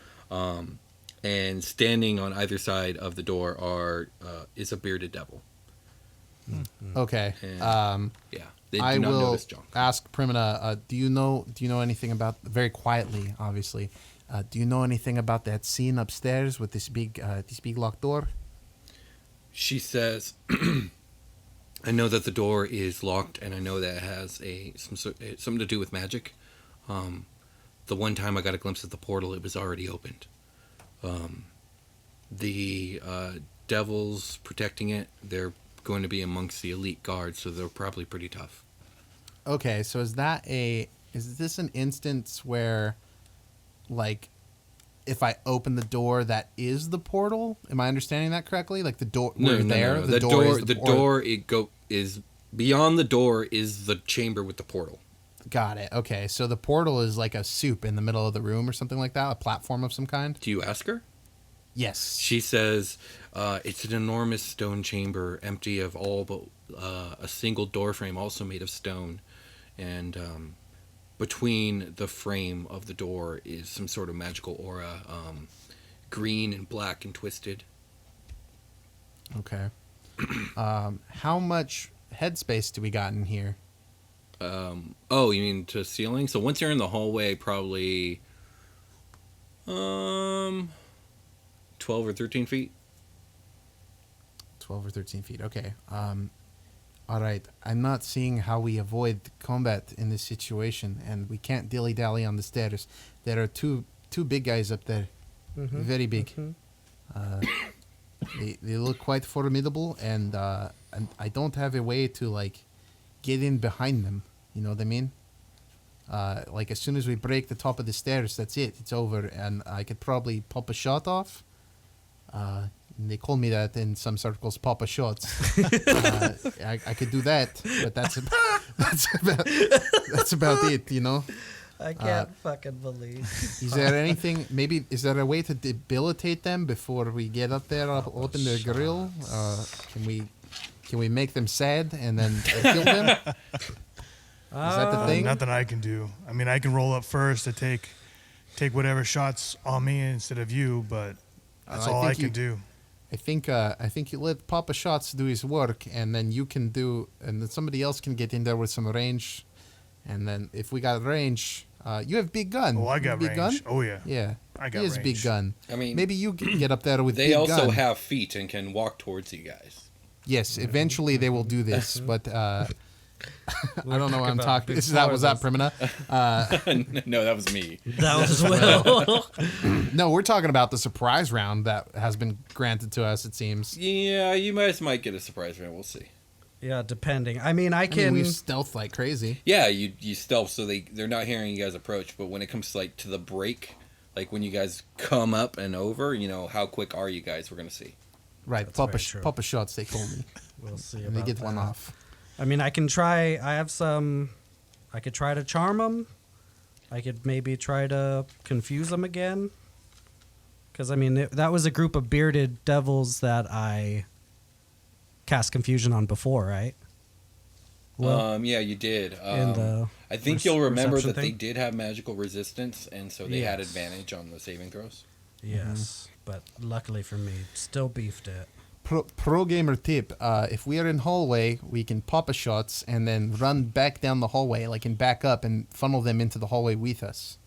And standing on either side of the door is a bearded devil. Okay. And, yeah, they do I not will notice junk. ask Primina. Do you know anything about, very quietly, obviously? Do you know anything about that scene upstairs with this big locked door? She says, "I know that the door is locked, and I know that it has something to do with magic. The one time I got a glimpse of the portal, it was already opened. The devils protecting it, they're going to be amongst the elite guards, so they're probably pretty tough. Okay, so is this an instance where, like, if I open the door, that is the portal? Am I understanding that correctly? Like the door, No. The door is beyond the door is the chamber with the portal. Got it. Okay, so the portal is like a soup in the middle of the room or something like that, a platform of some kind? Do you ask her? Yes. She says, it's an enormous stone chamber, empty of all but a single door frame, also made of stone. And between the frame of the door is some sort of magical aura, green and black and twisted. Okay. How much headspace do we got in here? Oh, you mean to ceiling? So once you're in the hallway, probably 12 or 13 feet. 12 or 13 feet. Okay. All right. I'm not seeing how we avoid combat in this situation, and we can't dilly-dally on the stairs. There are two big guys up there. Mm-hmm. Very big. They look quite formidable, and I don't have a way to, like, get in behind them. You know what I mean? Like, as soon as we break the top of the stairs, that's it. It's over, and I could probably pop a shot off. They call me that in some circles, pop a shots. I could do that, but that's about it, you know? I can't fucking believe. Is there anything, is there a way to debilitate them before we get up there, open their grill? Can we make them sad and then kill them? Is that the thing? Nothing I can do. I mean, I can roll up first to take whatever shots on me instead of you, but that's all I can do. I think you let Papa Shots do his work, and then and then somebody else can get in there with some range, and then if we got range, you have big gun. Oh, I got big range. Gun? Oh yeah. Yeah, I got he has range. big gun. I mean, maybe you can get up there with they big also gun. have feet and can walk towards you guys. Yes, eventually they will do this, but I don't know what I'm talking. Was that Primina? No, that was me. That was Will. No, we're talking about the surprise round that has been granted to us. It seems. Yeah, you guys might get a surprise round. We'll see. Yeah, depending. I mean, I can. we stealth like crazy. Yeah, you stealth so they're not hearing you guys approach. But when it comes to, like, to the break, like when you guys come up and over, you know, how quick are you guys? We're gonna see. Right, That's very true. Papa Shots. They told me. We'll see. And they get one off. I mean, I can try. I could try to charm them. I could maybe try to confuse them again. Because, I mean, that was a group of bearded devils that I cast confusion on before, right? Well, Yeah, you did. in the I think you'll remember reception that they thing? did have magical resistance, and so they had Yes. advantage on the saving throws. Yes, but luckily for me, still beefed it. Pro gamer tip: if we are in hallway, we can Papa Shots and then run back down the hallway, like and back up and funnel them into the hallway with us.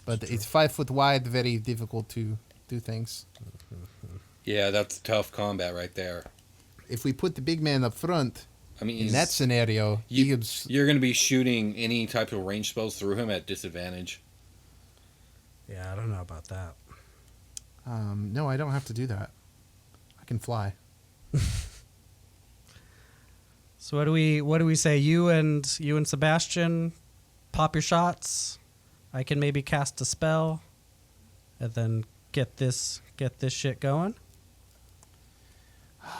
But it's 5 foot wide, very difficult to do things. Yeah, that's tough combat right there. If we put the big man up front, I mean, in that scenario, you're going to be shooting any type of range spells through him at disadvantage. Yeah, I don't know about that. no, I don't have to do that. I can fly. So what do we say? You and Sebastian pop your shots. I can maybe cast a spell, and then get this shit going.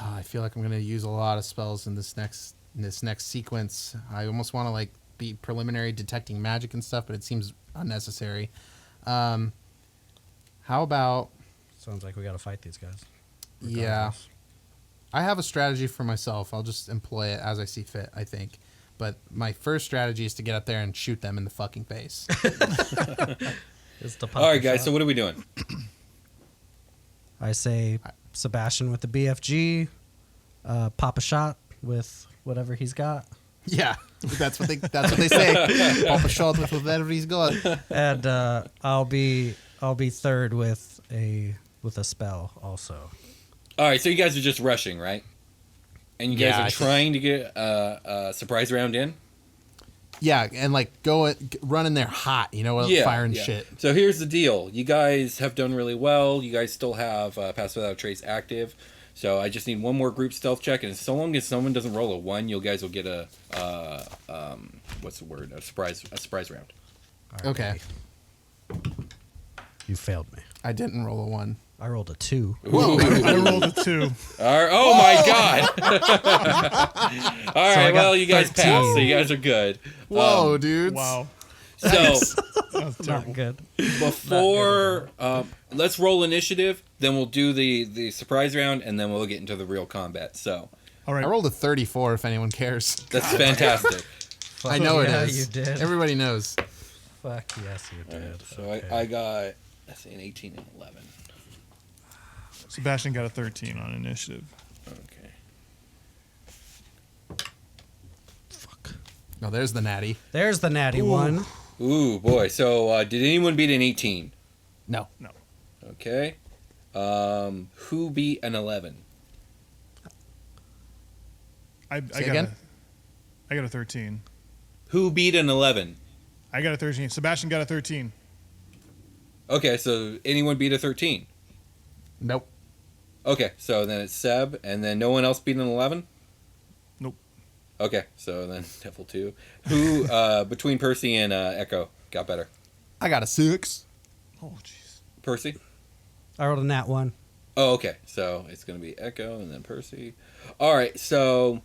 I feel like I'm gonna use a lot of spells in this next sequence. I almost want to like be preliminary detecting magic and stuff, but it seems unnecessary. How about? Sounds like we got to fight these guys. Yeah. Regardless. I have a strategy for myself. I'll just employ it as I see fit, I think. But my first strategy is to get up there and shoot them in the fucking face. All right, guys, so what are we doing? I say Sebastian with the BFG, pop a shot with whatever he's got. Yeah, that's what they say. Pop a shot with whatever he's got. And I'll be third with a spell also. All right, so you guys are just rushing, right? And you guys Yeah, are trying to get a surprise round in? Yeah, and like run in there hot, you know, firing shit. So here's the deal. You guys have done really well. You guys still have Pass Without Trace active. So I just need one more group stealth check, and so long as someone doesn't roll a 1, you guys will get a what's the word? A surprise round. Okay. You failed me. I didn't roll a 1. I rolled a 2. Whoa, I rolled a 2. Oh my god! All right, got you guys 13. passed, so you guys are good. Whoa, dudes. Wow. So That was terrible. Not good. before, let's roll initiative. Then we'll do the surprise round, and then we'll get into the real combat. So All right. I rolled a 34 if anyone cares. that's fantastic. I know yeah, it is. you did. Everybody knows. Fuck yes, you did. So Okay. I got, let's see, an 18 and 11. Sebastian got a 13 on initiative. Okay. No, there's the natty. There's the natty one. Ooh, boy. So did anyone beat an 18? No. No. Okay. Who beat an 11? I Say got again? I got a 13. Who beat an 11? I got a 13. Sebastian got a 13. Okay, so anyone beat a 13? Nope. Okay, so then it's Seb, and then no one else beat an 11? Nope. Okay, so then Devil 2. Who, between Percy and Echo, got better? I got a 6. Oh, jeez. Percy? I rolled a nat 1. Oh, okay, so it's going to be Echo and then Percy. All right, so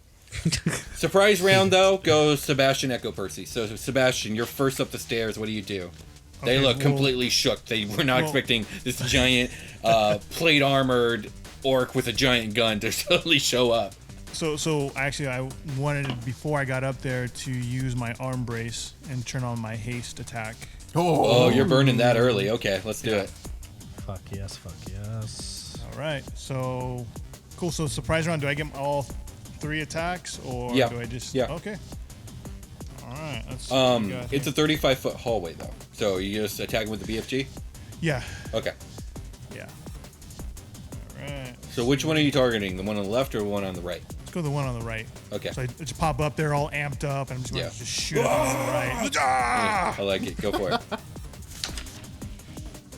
surprise round, though, goes Sebastian, Echo, Percy. So, Sebastian, you're first up the stairs. What do you do? They Okay, look well- completely shook. They were not well- expecting this giant, plate-armored orc with a giant gun to suddenly show up. So actually, I wanted, before I got up there, to use my arm brace and turn on my haste attack. Oh, you're burning that early. Okay, let's do it. Fuck yes, fuck yes. All right. So, cool. So surprise round. Do I get all 3 attacks, or Yeah. do I just? Yeah. Okay. All right. Let's see what we got It's a here. 35-foot hallway, though. So you just attack him with the BFG? Yeah. Okay. Yeah. All right. So which one are you targeting? The one on the left or the one on the right? Let's go to the one on the right. Okay. So I just pop up there all amped up, and I'm just going Yeah. to just shoot it on the right. Ah! I like it. Go for it.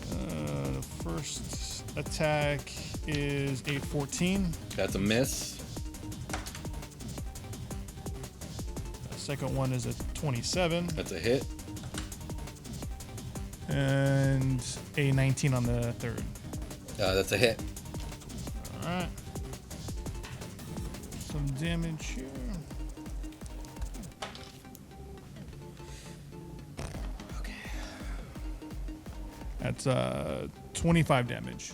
The first attack is a 14. That's a miss. The second one is a 27. That's a hit. And a 19 on the third. That's a hit. All right. Some damage here. Okay. That's 25 damage.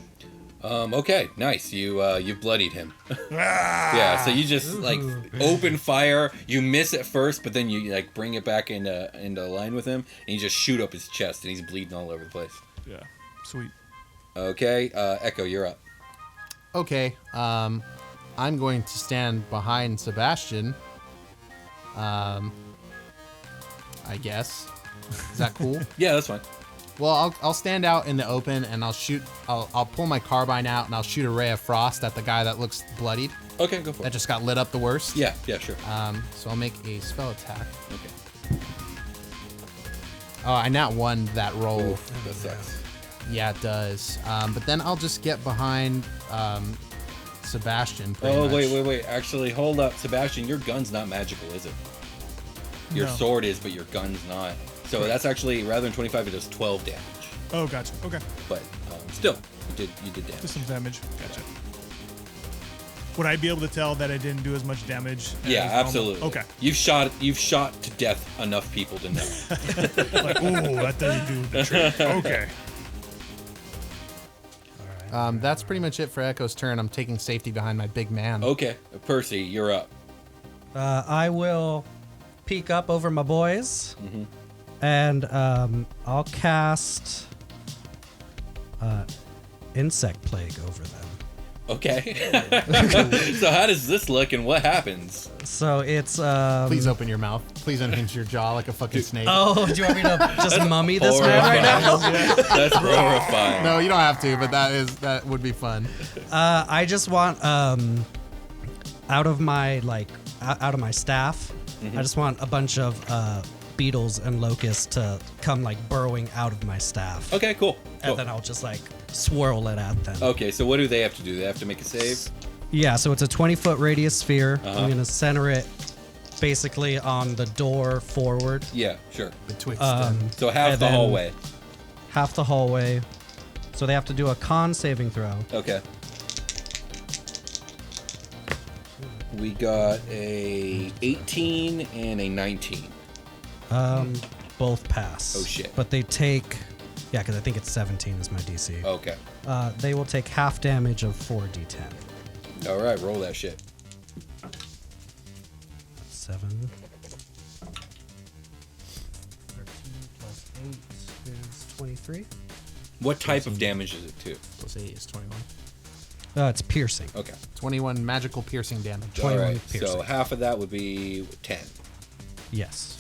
Okay, nice. You bloodied him. Yeah, so you just like open fire. You miss at first, but then you like bring it back into line with him, and you just shoot up his chest, and he's bleeding all over the place. Yeah. Sweet. Okay, Echo, you're up. Okay. I'm going to stand behind Sebastian. I guess. Is that cool? Yeah, that's fine. Well, I'll stand out in the open and I'll shoot. I'll pull my carbine out and I'll shoot a ray of frost at the guy that looks bloodied. Okay, go for That it. just got lit up the worst. Yeah, sure. So I'll make a spell attack. Okay. Oh, I not won that roll. Oof, that sucks. Yeah, it does. But then I'll just get behind Sebastian. pretty Oh, much. wait. Actually, hold up. Sebastian, your gun's not magical, is it? Your No. sword is, but your gun's not. So that's actually, rather than 25, it does 12 damage. Oh, gotcha. Okay. But still, you did damage. Just some damage. Gotcha. Would I be able to tell that I didn't do as much damage? Yeah, as normal? absolutely. Okay. You've shot to death enough people to know. Like, ooh, that doesn't do the trick. Okay. That's pretty much it for Echo's turn. I'm taking safety behind my big man. Okay, Percy, you're up. I will peek up over my boys, and I'll cast Insect Plague over them. Okay. So how does this look and what happens? So it's Please open your mouth. Please unhinge your jaw like a fucking snake. Oh, do you want me to just mummy this man right now? That's horrifying. No, you don't have to, but that would be fun. I just want out of my staff. I just want a bunch of beetles and locusts to come like burrowing out of my staff, Okay, cool. and then I'll just like swirl it at them. Okay, so what do they have to do? They have to make a save? Yeah, so it's a 20-foot radius sphere. I'm going to center it basically on the door forward. Yeah, sure. Betwixt. So half and the then- hallway. Half the hallway. So they have to do a con saving throw. Okay. We got a 18 and a 19. Both pass. Oh, shit. But they take... Yeah, because I think it's 17 is my DC. Okay. They will take half damage of 4d10. All right, roll that shit. 7. 13 plus 8 is 23. What type of damage is it to? Plus 8 is 21. It's piercing. Okay. 21 magical piercing damage. 21 All right. So piercing. half of that would be 10. Yes.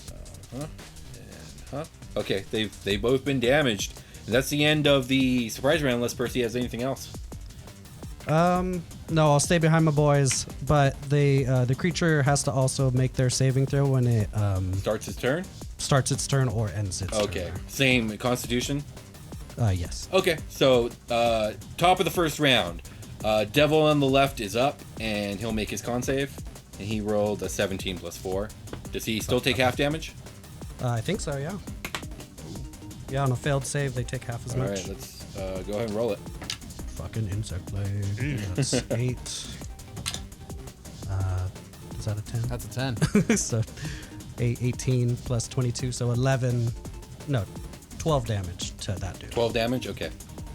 Okay, they've both been damaged. And that's the end of the surprise round, unless Percy has anything else. No, I'll stay behind my boys, but the creature has to also make their saving throw when it Starts his turn? starts its turn or ends its Okay. Same Constitution? turn. Yes. Okay, so top of the first round. Devil on the left is up, and he'll make his con save. And he rolled a 17 plus 4. Does he still take half damage? I think so, yeah. Yeah, on a failed save, they take half as All much. right, let's go ahead and roll it. Fucking insect blade. That's 8. Is that a 10? That's a 10. So 18 plus 22, so 11. No, 12 damage to that dude. 12 damage? Okay.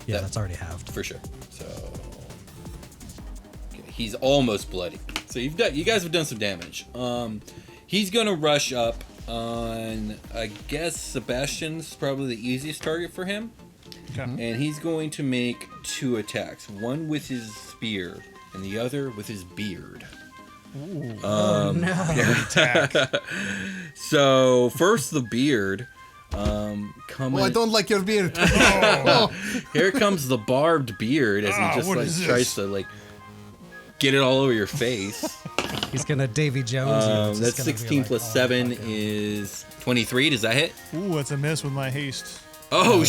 Yeah, That- that's already halved. For sure. So okay, he's almost bloody. So you guys have done some damage. He's gonna rush up on, I guess Sebastian's probably the easiest target for him. Okay. And he's going to make 2 attacks. One with his spear and the other with his beard. Attack. So first the beard. Coming. Oh, I don't like your beard. Here comes the barbed beard as he just what like is this? tries to like get it all over your face. He's gonna Davy Jones. you. It's just That's gonna be 16 like, plus oh, 7 fucking- is 23. Does that hit? Ooh, it's a miss with my haste. Oh, yeah.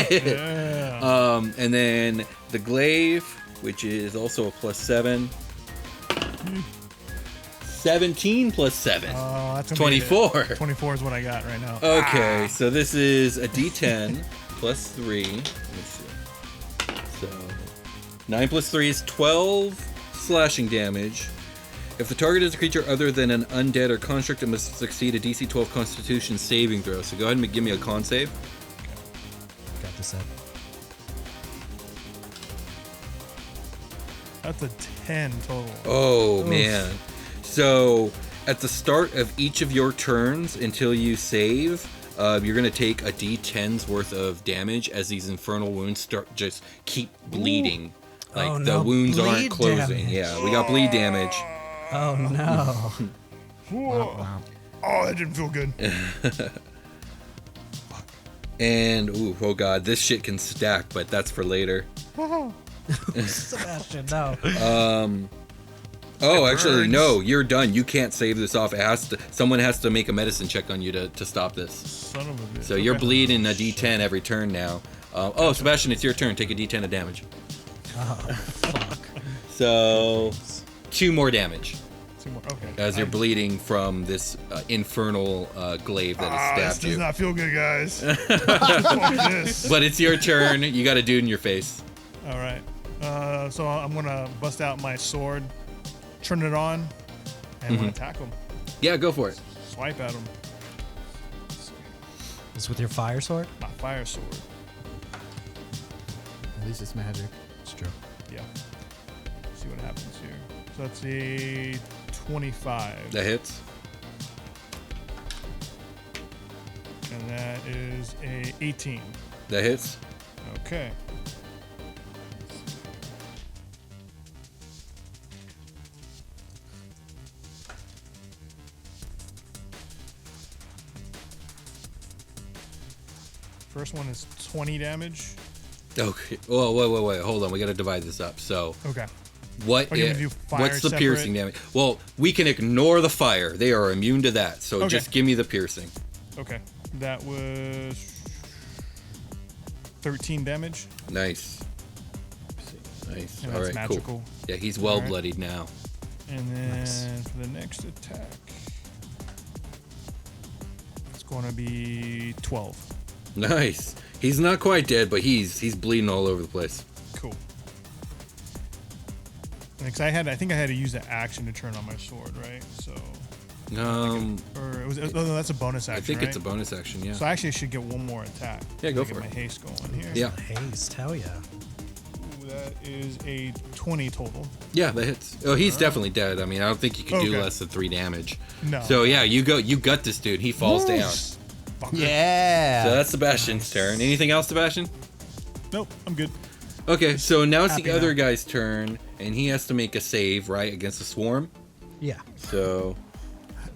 shit! Yeah. And then the glaive, which is also a plus 7. 17 plus 7. Oh, that's gonna be 24. it. 24 is what I got right now. Okay, so this is a d10 plus 3. Let me see. So 9 plus 3 is 12 slashing damage. If the target is a creature other than an undead or construct, it must succeed a DC 12 Constitution saving throw. So go ahead and give me a con save. Got this up. That's a 10 total. Oh, man. So at the start of each of your turns until you save, you're going to take a d10's worth of damage as these infernal wounds just keep bleeding. Like Oh, the no, wounds aren't bleed closing. damage. Yeah, we got bleed damage. Oh no. Whoa. Oh, that didn't feel good. And oh god, this shit can stack, but that's for later. Sebastian, no. Oh, actually, burns. no, you're done. You can't save this off. Someone has to make a medicine check on you to stop this. Son of a bitch. So you're Okay. bleeding a d10 every turn now. Oh, Sebastian, it's your turn. Take a d10 of damage. Oh, fuck. So 2 more damage 2 more. Okay. as you're bleeding from this infernal glaive that has This stabbed does you. not feel good, guys. Fuck this. But it's your turn. You got a dude in your face. All right. So I'm gonna bust out my sword, turn it on, and I'm gonna attack him. Yeah, go for it. Swipe at him. This with your fire sword? My fire sword. At least it's magic. It's true. Yeah. See what happens here. So that's a 25. That hits. And that is a 18. That hits. Okay. First one is 20 damage. Okay. Oh, wait. Hold on. We got to divide this up. So, Okay. what? Are you gonna do fire What's the separate? piercing damage? Well, we can ignore the fire. They are immune to that. So Okay. just give me the piercing. Okay. That was 13 damage. Nice. Nice. And All that's right, magical. cool. Yeah, he's well All right. bloodied now. And then for the next attack, it's going to be 12. Nice. He's not quite dead, but he's bleeding all over the place. Cool. Because I think I had to use the action to turn on my sword, right? So, or it was, oh, no, that's a bonus action. I think right? it's a bonus action. Yeah. So I actually should get one more attack. Yeah, go Get for my it. haste going here. Yeah. Haste, hell yeah. Ooh, that is a 20 total. Yeah, that hits. Oh, he's definitely dead. I mean, I don't think you can do Okay. less than 3 damage. No. So yeah, you gut this dude. He falls down. Fucker. Yeah. So that's Sebastian's turn. Anything else, Sebastian? Nope, I'm good. Okay, so now it's the Happy other now. guy's turn, and he has to make a save, right, against the swarm. Yeah. So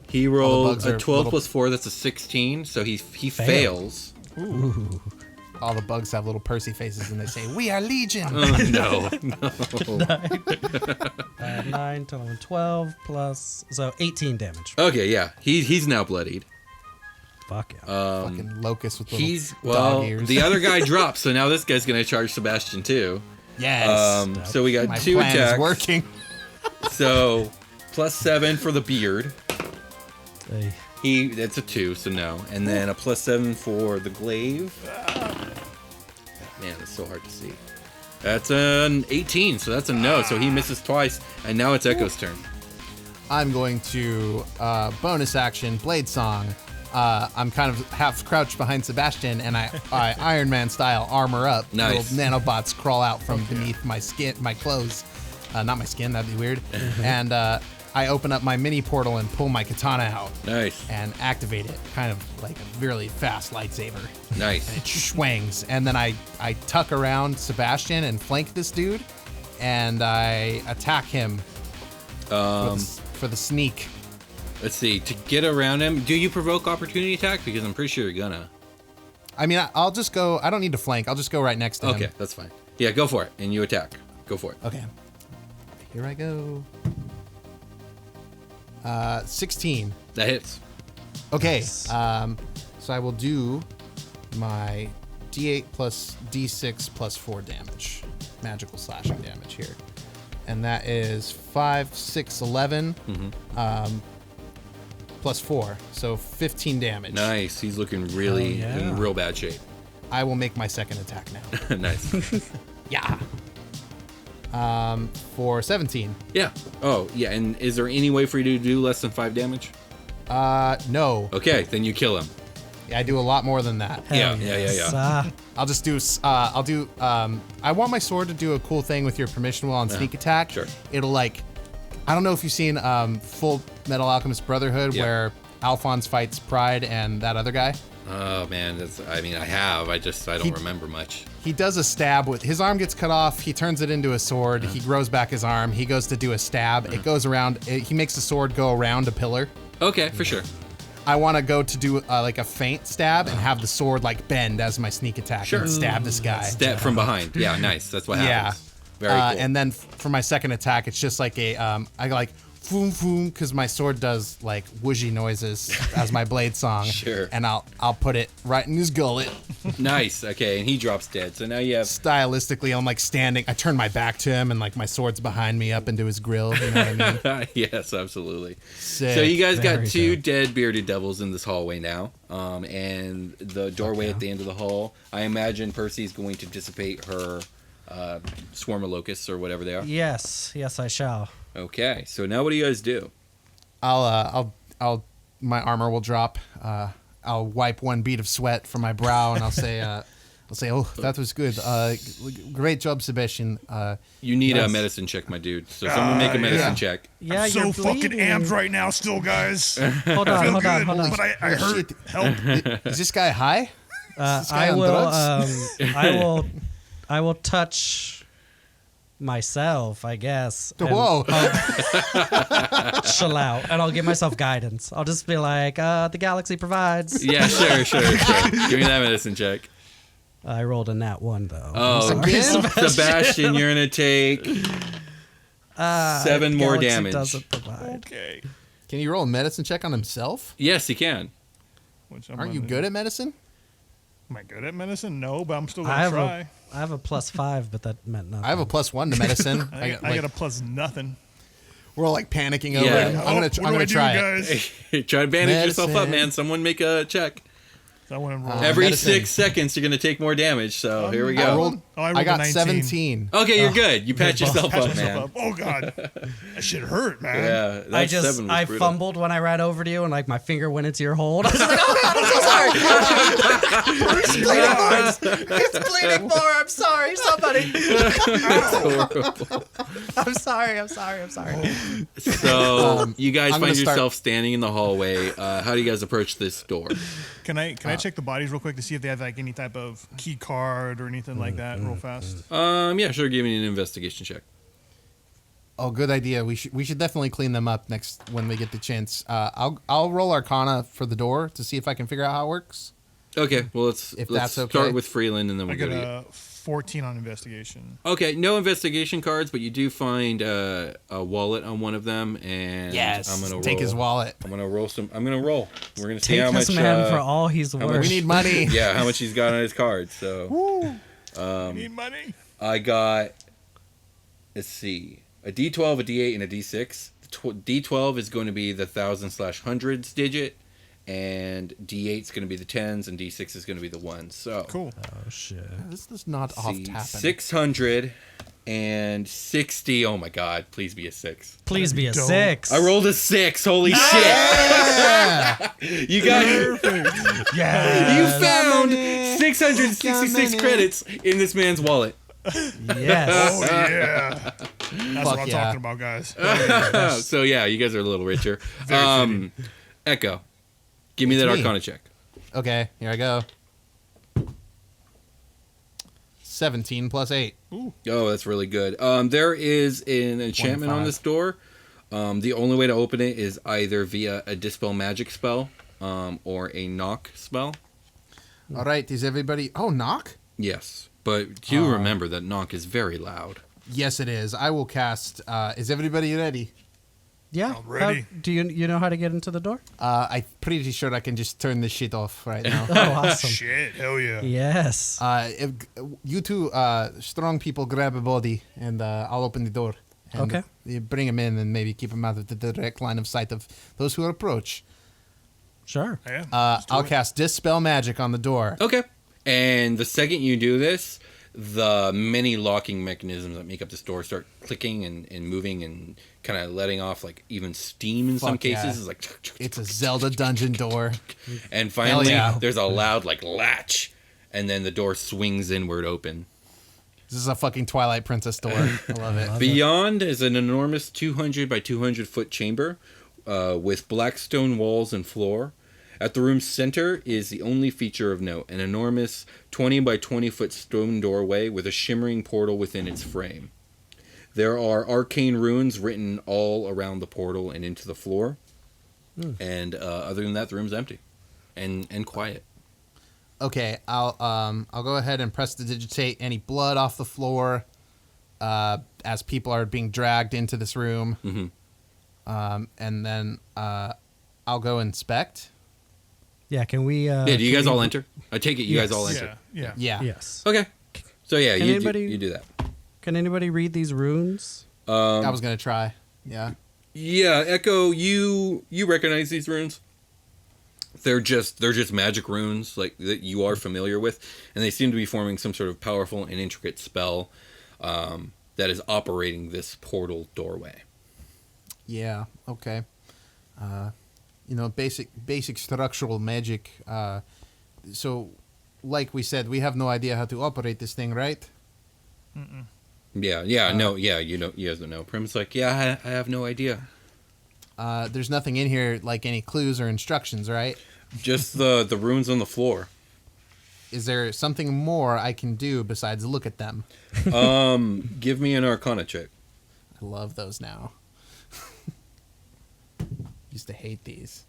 he rolled bugs a are 12 little- plus 4. That's a 16. So he fails. Ooh. All the bugs have little Percy faces and they say, "We are Legion." Oh, no. 9, 10, 11, 12 plus, so 18 damage. Okay, yeah, he's now bloodied. Fuck yeah. Fucking locust with little He's dog ears. the other guy drops, so now this guy's gonna charge Sebastian too. Yes. So we got My 2 plan attacks. is working. So +7 for the beard. Hey. That's a 2, so no. And then a +7 for the glaive. Man, it's so hard to see. That's an 18, so that's a no. So he misses twice, and now it's Echo's turn. I'm going to bonus action Blade Song. I'm kind of half crouched behind Sebastian, and I Iron Man style armor up. Nice. Little nanobots crawl out from beneath my skin, my clothes. Not my skin, that'd be weird. And I open up my mini portal and pull my katana out Nice, and activate it, kind of like a really fast lightsaber. nice. It swings, and then I tuck around Sebastian and flank this dude, and I attack him for the sneak. Let's see. To get around him, do you provoke opportunity attack? Because I'm pretty sure you're gonna. I mean, I'll just go. I don't need to flank. I'll just go right next to him. Okay, that's fine. Yeah, go for it, and you attack. Go for it. Okay. Here I go. 16. That hits. Okay. Nice. So I will do my D8 plus D6 plus 4 damage. Magical slashing damage here. And that is 5, 6, 11 plus 4. So 15 damage. Nice. He's looking really Oh, yeah. in real bad shape. I will make my second attack now. Nice. Yeah. For 17. Yeah. Oh, yeah. And is there any way for you to do less than 5 damage? No. Okay, then you kill him. I do a lot more than that. Yeah, Hell yeah, yes. yeah. I'll just do. I want my sword to do a cool thing with your permission while on sneak attack. Sure. It'll like, I don't know if you've seen Full Metal Alchemist Brotherhood, Yeah. where Alphonse fights Pride and that other guy. Oh man, I have. I don't remember much. He does a stab with his arm gets cut off. He turns it into a sword. He grows back his arm. He goes to do a stab. It goes around. He makes the sword go around a pillar. Okay, for sure. I want to go to do like a feint stab and have the sword like bend as my sneak attack Sure. and stab this guy. Step from behind. Yeah, nice. That's what Yeah. happens. Very cool. And then for my second attack, it's just like a I like foom foom because my sword does like whooshy noises as my blade song. Sure. And I'll put it right in his gullet. Nice. Okay, and he drops dead. So now you have. Stylistically, I'm like standing. I turn my back to him and like my sword's behind me up into his grill. You know what I mean? Yes, absolutely. Sick. So you guys got Very 2 dope. dead bearded devils in this hallway now, and the doorway at the end of the hall. I imagine Percy's going to dissipate her swarm of locusts or whatever they are. Yes, I shall. Okay, so now what do you guys do? I'll my armor will drop. I'll wipe one bead of sweat from my brow and I'll say, oh, that was good. Great job, Sebastian. You need a Yes. medicine check, my dude. So someone make a medicine yeah. check. Yeah, I'm so you're fucking bleeding. amped right now, still, guys. Hold on, hold on, hold on. But I heard Shit. help. Is this guy high? this guy I on will. drugs? I will touch myself, I guess. and Whoa. chill out, and I'll give myself guidance. I'll just be like, the galaxy provides. Yeah, sure. Give me that medicine check. I rolled a nat 1 though. Oh, Again? Sebastian, you're gonna take 7 more Galaxy damage. Doesn't provide. Okay. Can you roll a medicine check on himself? Yes, he can. Which I'm Aren't you gonna- good at medicine? Am I good at medicine? No, but I'm still I gonna have try. I have a +5, but that meant nothing. I have a +1 to medicine. I got a plus nothing. We're all like panicking over Yeah. it. I'm What do gonna I do, try it. guys? Try to bandage yourself up, Medicine. man. Someone make a check. I want to roll. Every medicine. 6 seconds, you're going to take more damage. So here we I go. rolled- I rolled I a got 19. 17. Okay, you're good. You patch yourself Patch up, myself man. up. Oh god, that shit hurt, man. Yeah, that I 7 was I brutal. fumbled when I ran over to you, and like my finger went into your hold. I was like, "Oh God, I'm so sorry! It's bleeding more. It's bleeding more. I'm sorry, somebody. I'm sorry. I'm sorry. I'm sorry." So you guys I'm gonna find start- yourself standing in the hallway. How do you guys approach this door? Can I check the bodies real quick to see if they have like any type of key card or anything like that, real fast? Yeah, sure. Give me an investigation check. Oh, good idea. We should definitely clean them up next when we get the chance. I'll roll Arcana for the door to see if I can figure out how it works. Okay, well let's that's okay. start with Freeland and then I we'll go got to you. a 14 on investigation. Okay, no investigation cards, but you do find a wallet on one of them, and I'm gonna take his wallet. I'm gonna roll some. I'm gonna roll. We're gonna see Take how much. this man for all he's how worth. much- We need money. Yeah, how much he's got on his card. So Woo! Need money. I got. Let's see, a D12, a D8, and a D6. D12 is going to be the 1000/100s digit, and D8 is going to be the 10s, and D6 is going to be the 1s. So Cool. Oh shit. This does not oft happen. 660. Oh my God! Please be a 6. Please be a Dope. 6. I rolled a 6. Holy shit! You got. Yeah. You found 666 credits in this man's wallet. Yes. Oh yeah. That's what I'm yeah. talking about, guys. So yeah, you guys are a little richer. Very Echo, give me that me. Arcana check. Okay, here I go. 17 plus 8. Oh, that's really good. There is an enchantment on 25. this door. The only way to open it is either via a Dispel Magic spell or a Knock spell. All right, is everybody... Oh, knock? Yes, but do remember that Knock is very loud. Yes, it is. I will cast... is everybody ready? Yeah. I'm ready. Do you know how to get into the door? I'm pretty sure I can just turn this shit off right now. Oh, awesome. Shit, hell yeah. Yes. If you two strong people grab a body, and I'll open the door. And Okay. You bring him in and maybe keep him out of the direct line of sight of those who approach. Sure. Yeah, I'll cast Dispel Magic on the door. Okay. And the second you do this, the many locking mechanisms that make up this door start clicking and moving and kind of letting off like even steam in some Fuck cases. yeah. It's like, It's a Zelda dungeon door. and finally yeah. there's a loud like latch, and then the door swings inward open. This is a fucking Twilight Princess door. I love it. Beyond is an enormous 200 by 200 foot chamber with black stone walls and floor. At the room's center is the only feature of note, an enormous 20 by 20 foot stone doorway with a shimmering portal within its frame. There are arcane runes written all around the portal and into the floor. And other than that, the room's empty and quiet. Okay, I'll go ahead and press to digitate any blood off the floor as people are being dragged into this room. Mhm. And then I'll go inspect. Yeah. Can we? Yeah, do you guys all enter? I take it you guys all Yes. enter. Yeah. Yeah. Yes. Okay. So yeah, Can you anybody- do that. Can anybody read these runes? I was gonna try. Yeah. Yeah, Echo, you recognize these runes? They're just magic runes like that you are familiar with, and they seem to be forming some sort of powerful and intricate spell that is operating this portal doorway. Yeah. Okay. Basic structural magic. So, like we said, we have no idea how to operate this thing, right? Yeah, you guys don't know. Prim's like, yeah, I have no idea. There's nothing in here like any clues or instructions, right? Just the runes on the floor. Is there something more I can do besides look at them? Give me an Arcana check. I love those now. Used to hate these.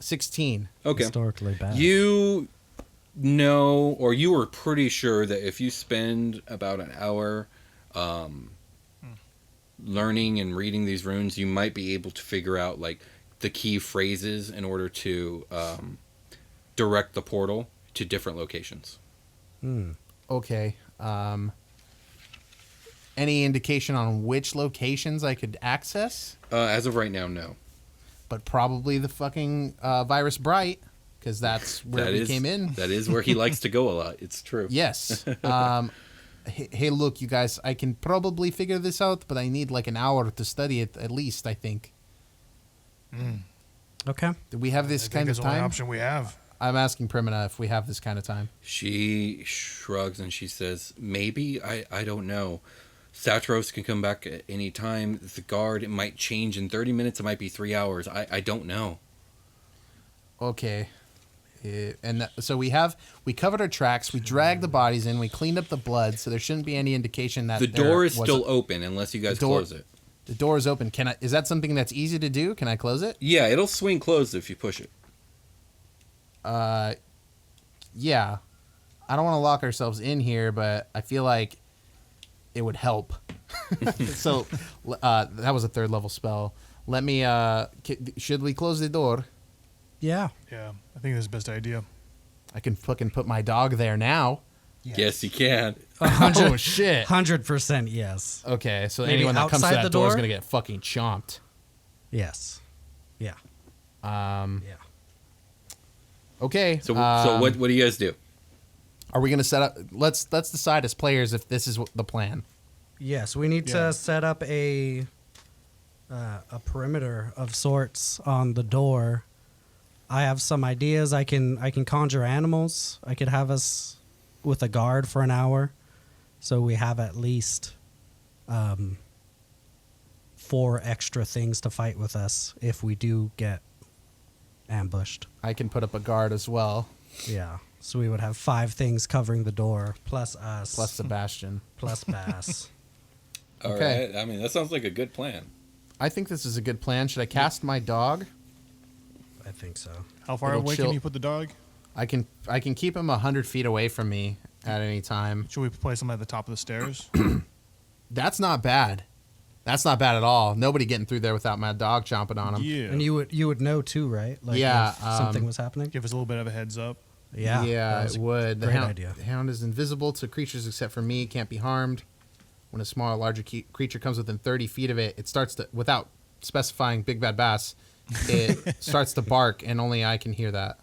16. Okay. Historically bad. You know, or you were pretty sure that if you spend about an hour learning and reading these runes, you might be able to figure out like the key phrases in order to direct the portal to different locations. Okay. Any indication on which locations I could access? As of right now, no. But probably the fucking Virus Bright, because that's where we came in. That is where he likes to go a lot. It's true. Yes. Hey, look, you guys, I can probably figure this out, but I need like an hour to study it at least, I think. Okay. Do we have this kind of That's the only time? option we have. I'm asking Primina if we have this kind of time. She shrugs and she says, maybe, I don't know. Satros can come back at any time. The guard, it might change in 30 minutes. It might be 3 hours. I don't know. Okay. So we covered our tracks. We dragged the bodies in. We cleaned up the blood, so there shouldn't be any indication that The door is still open unless you guys close it. The door is open. Is that something that's easy to do? Can I close it? Yeah, it'll swing closed if you push it. Yeah. I don't want to lock ourselves in here, but I feel like it would help. So that was a 3rd level spell. Let me. Should we close the door? Yeah. Yeah, I think that's the best idea. I can fucking put my dog there now. Yes, you can. Oh shit. 100% yes. Okay, so Maybe anyone that comes to outside the that door is door? gonna get fucking chomped. Yes. Yeah. Yeah. Yeah. Okay. So what do you guys do? Are we gonna set up? Let's decide as players if this is the plan. Yes, we need Yeah. to set up a perimeter of sorts on the door. I have some ideas. I can conjure animals. I could have us with a guard for an hour, so we have at least 4 extra things to fight with us if we do get ambushed. I can put up a guard as well, Yeah. So we would have 5 things covering the door, plus us, plus Sebastian. plus Bass. All Okay. right. I mean, that sounds like a good plan. I think this is a good plan. Should I cast my dog? I think so. How far It'll away chill. can you put the dog? I can keep him 100 feet away from me at any time. Should we place him at the top of the stairs? That's not bad. That's not bad at all. Nobody getting through there without my dog chomping on him. Yeah. And you would know too, right? Like Yeah, if something was happening. Give us a little bit of a heads up. Yeah, that was it a would. Great idea. The hound is invisible to creatures except for me. Can't be harmed. When a small or larger creature comes within 30 feet of it, it starts to, without specifying Big Bad Bass, it starts to bark, and only I can hear that.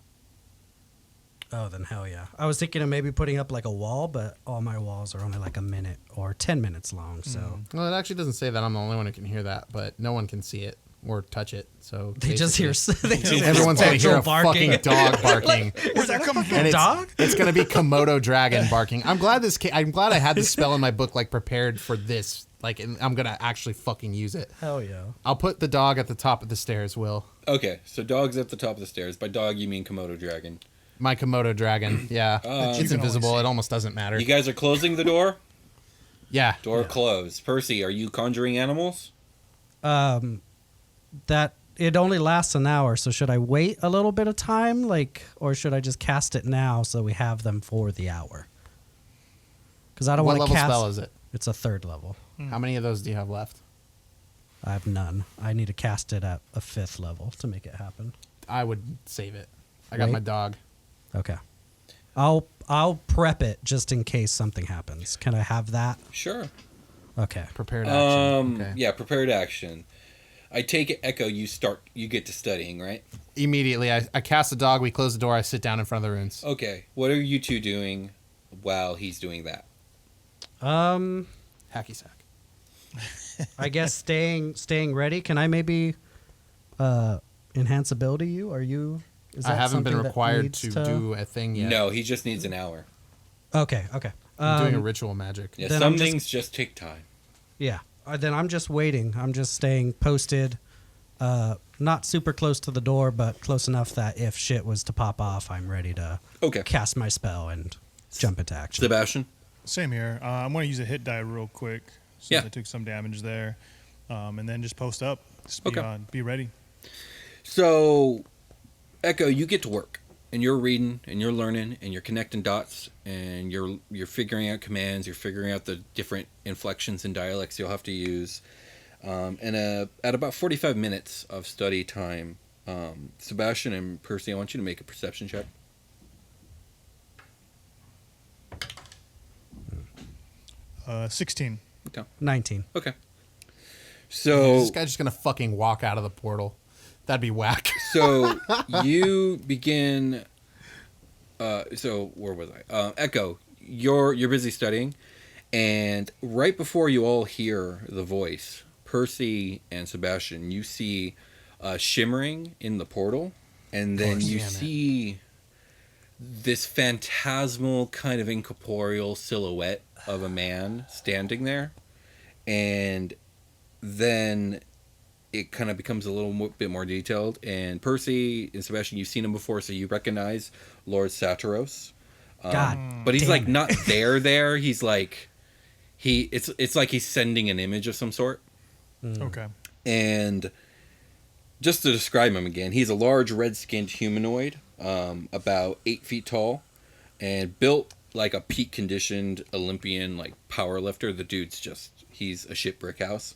Oh, then hell yeah! I was thinking of maybe putting up like a wall, but all my walls are only like a minute or 10 minutes long. So Well, it actually doesn't say that I'm the only one who can hear that, but no one can see it or touch it. So they just hear. basically, They just everyone's gonna hear a barking. fucking dog barking. Where's that coming from? And dog? It's gonna be Komodo dragon barking. I'm glad I had this spell in my book like prepared for this. Like, and I'm gonna actually fucking use it. Hell yeah! I'll put the dog at the top of the stairs. Will Okay, so dog's at the top of the stairs. By dog, you mean Komodo dragon. my Komodo dragon? Yeah, you it's can only invisible. see. It almost doesn't matter. You guys are closing the door? Yeah. Door closed. Percy, are you conjuring animals? That it only lasts an hour. So should I wait a little bit of time, like, or should I just cast it now so we have them for the hour? Because I don't What want to level cast. spell is it? It's a 3rd level. How many of those do you have left? I have none. I need to cast it at a 5th level to make it happen. I would save it. I got Wait. my dog. Okay. I'll prep it just in case something happens. Can I have that? Sure. Okay. Prepared action. Okay. Yeah, prepared action. I take it, Echo, you get to studying, right? Immediately, I cast the dog. We close the door. I sit down in front of the runes. Okay. What are you two doing while he's doing that? Hacky sack. I guess staying ready. Can I maybe enhance ability you? Are you? Is I that haven't been something that required needs to do a thing yet. No, he just needs an hour. Okay. Okay. I'm doing a ritual magic. Yeah, Then some I'm just- things just take time. Yeah. Then I'm just waiting. I'm just staying posted. Not super close to the door, but close enough that if shit was to pop off, I'm ready to Okay. cast my spell and jump into action. Sebastian? Same here. I'm going to use a hit die real quick since Yeah. I took some damage there. And then just post up. Just Okay. be ready. So, Echo, you get to work, and you're reading, and you're learning, and you're connecting dots, and you're figuring out commands, you're figuring out the different inflections and dialects you'll have to use. And at about 45 minutes of study time, Sebastian and Percy, I want you to make a perception check. 16. Okay. 19. Okay. Is So this guy's just gonna fucking walk out of the portal? That'd be whack. so you begin. So where was I? Echo. You're busy studying, and right before you all hear the voice, Percy and Sebastian, you see shimmering in the portal, and then you see this phantasmal kind of incorporeal silhouette of a man standing there, and then it kind of becomes a little bit more detailed. And Percy and Sebastian, you've seen him before, so you recognize Lord Satiros. God, But he's damn like it. not there. He's like it's like he's sending an image of some sort. Okay. And just to describe him again, he's a large red-skinned humanoid, about 8 feet tall, and built like a peak-conditioned Olympian, like powerlifter. The dude's he's a shit brick house.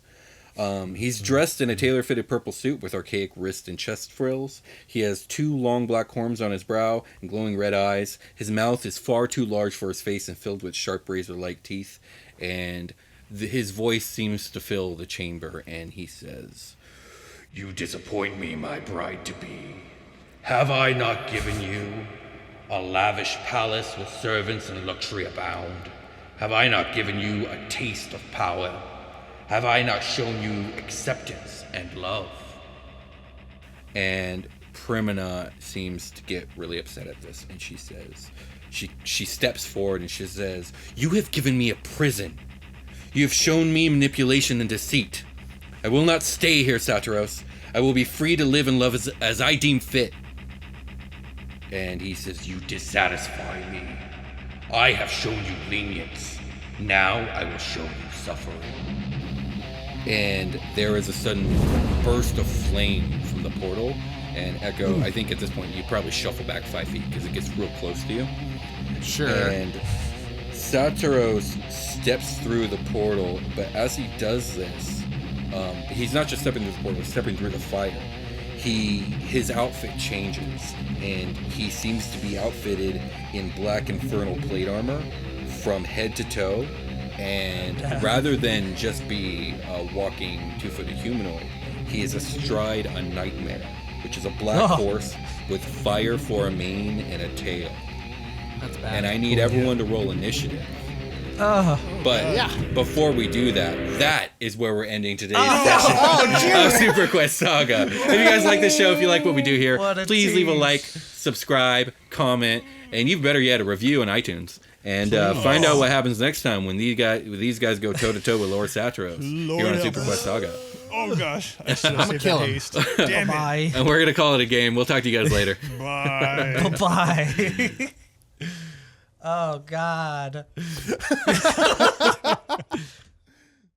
He's dressed in a tailor-fitted purple suit with archaic wrist and chest frills. He has 2 long black horns on his brow and glowing red eyes. His mouth is far too large for his face and filled with sharp razor-like teeth. And his voice seems to fill the chamber, and he says, You disappoint me, my bride-to-be. Have I not given you a lavish palace with servants and luxury abound? Have I not given you a taste of power? Have I not shown you acceptance and love? and Primina seems to get really upset at this, and she says, she steps forward and she says, You have given me a prison. You have shown me manipulation and deceit. I will not stay here, Satiros. I will be free to live and love as I deem fit. And he says, You dissatisfy me. I have shown you lenience. Now I will show you suffering. and there is a sudden burst of flame from the portal. And Echo, I think at this point you probably shuffle back 5 feet because it gets real close to you. Sure. And Satiros steps through the portal, but as he does this, he's not just stepping through the portal, he's stepping through the fire. His outfit changes, and he seems to be outfitted in black infernal plate armor from head to toe. And rather than just be a walking 2-footed humanoid, he is astride a nightmare, which is a black horse with fire for a mane and a tail. That's bad. And I need everyone to roll initiative. Oh, But before we do that, that is where we're ending today's session of SuperQuest Saga. If you guys like the show, if you like what we do here, What a please leave a tease. like, subscribe, comment, and even better yet, a review on iTunes. And find out what happens next time when these guys go toe-to-toe with Lord Satros Lord here on help SuperQuest us. Saga. Oh gosh, I should have saved kill that him. haste. Damn it. bye. And we're going to call it a game. We'll talk to you guys later. Bye. Bye. Oh, God.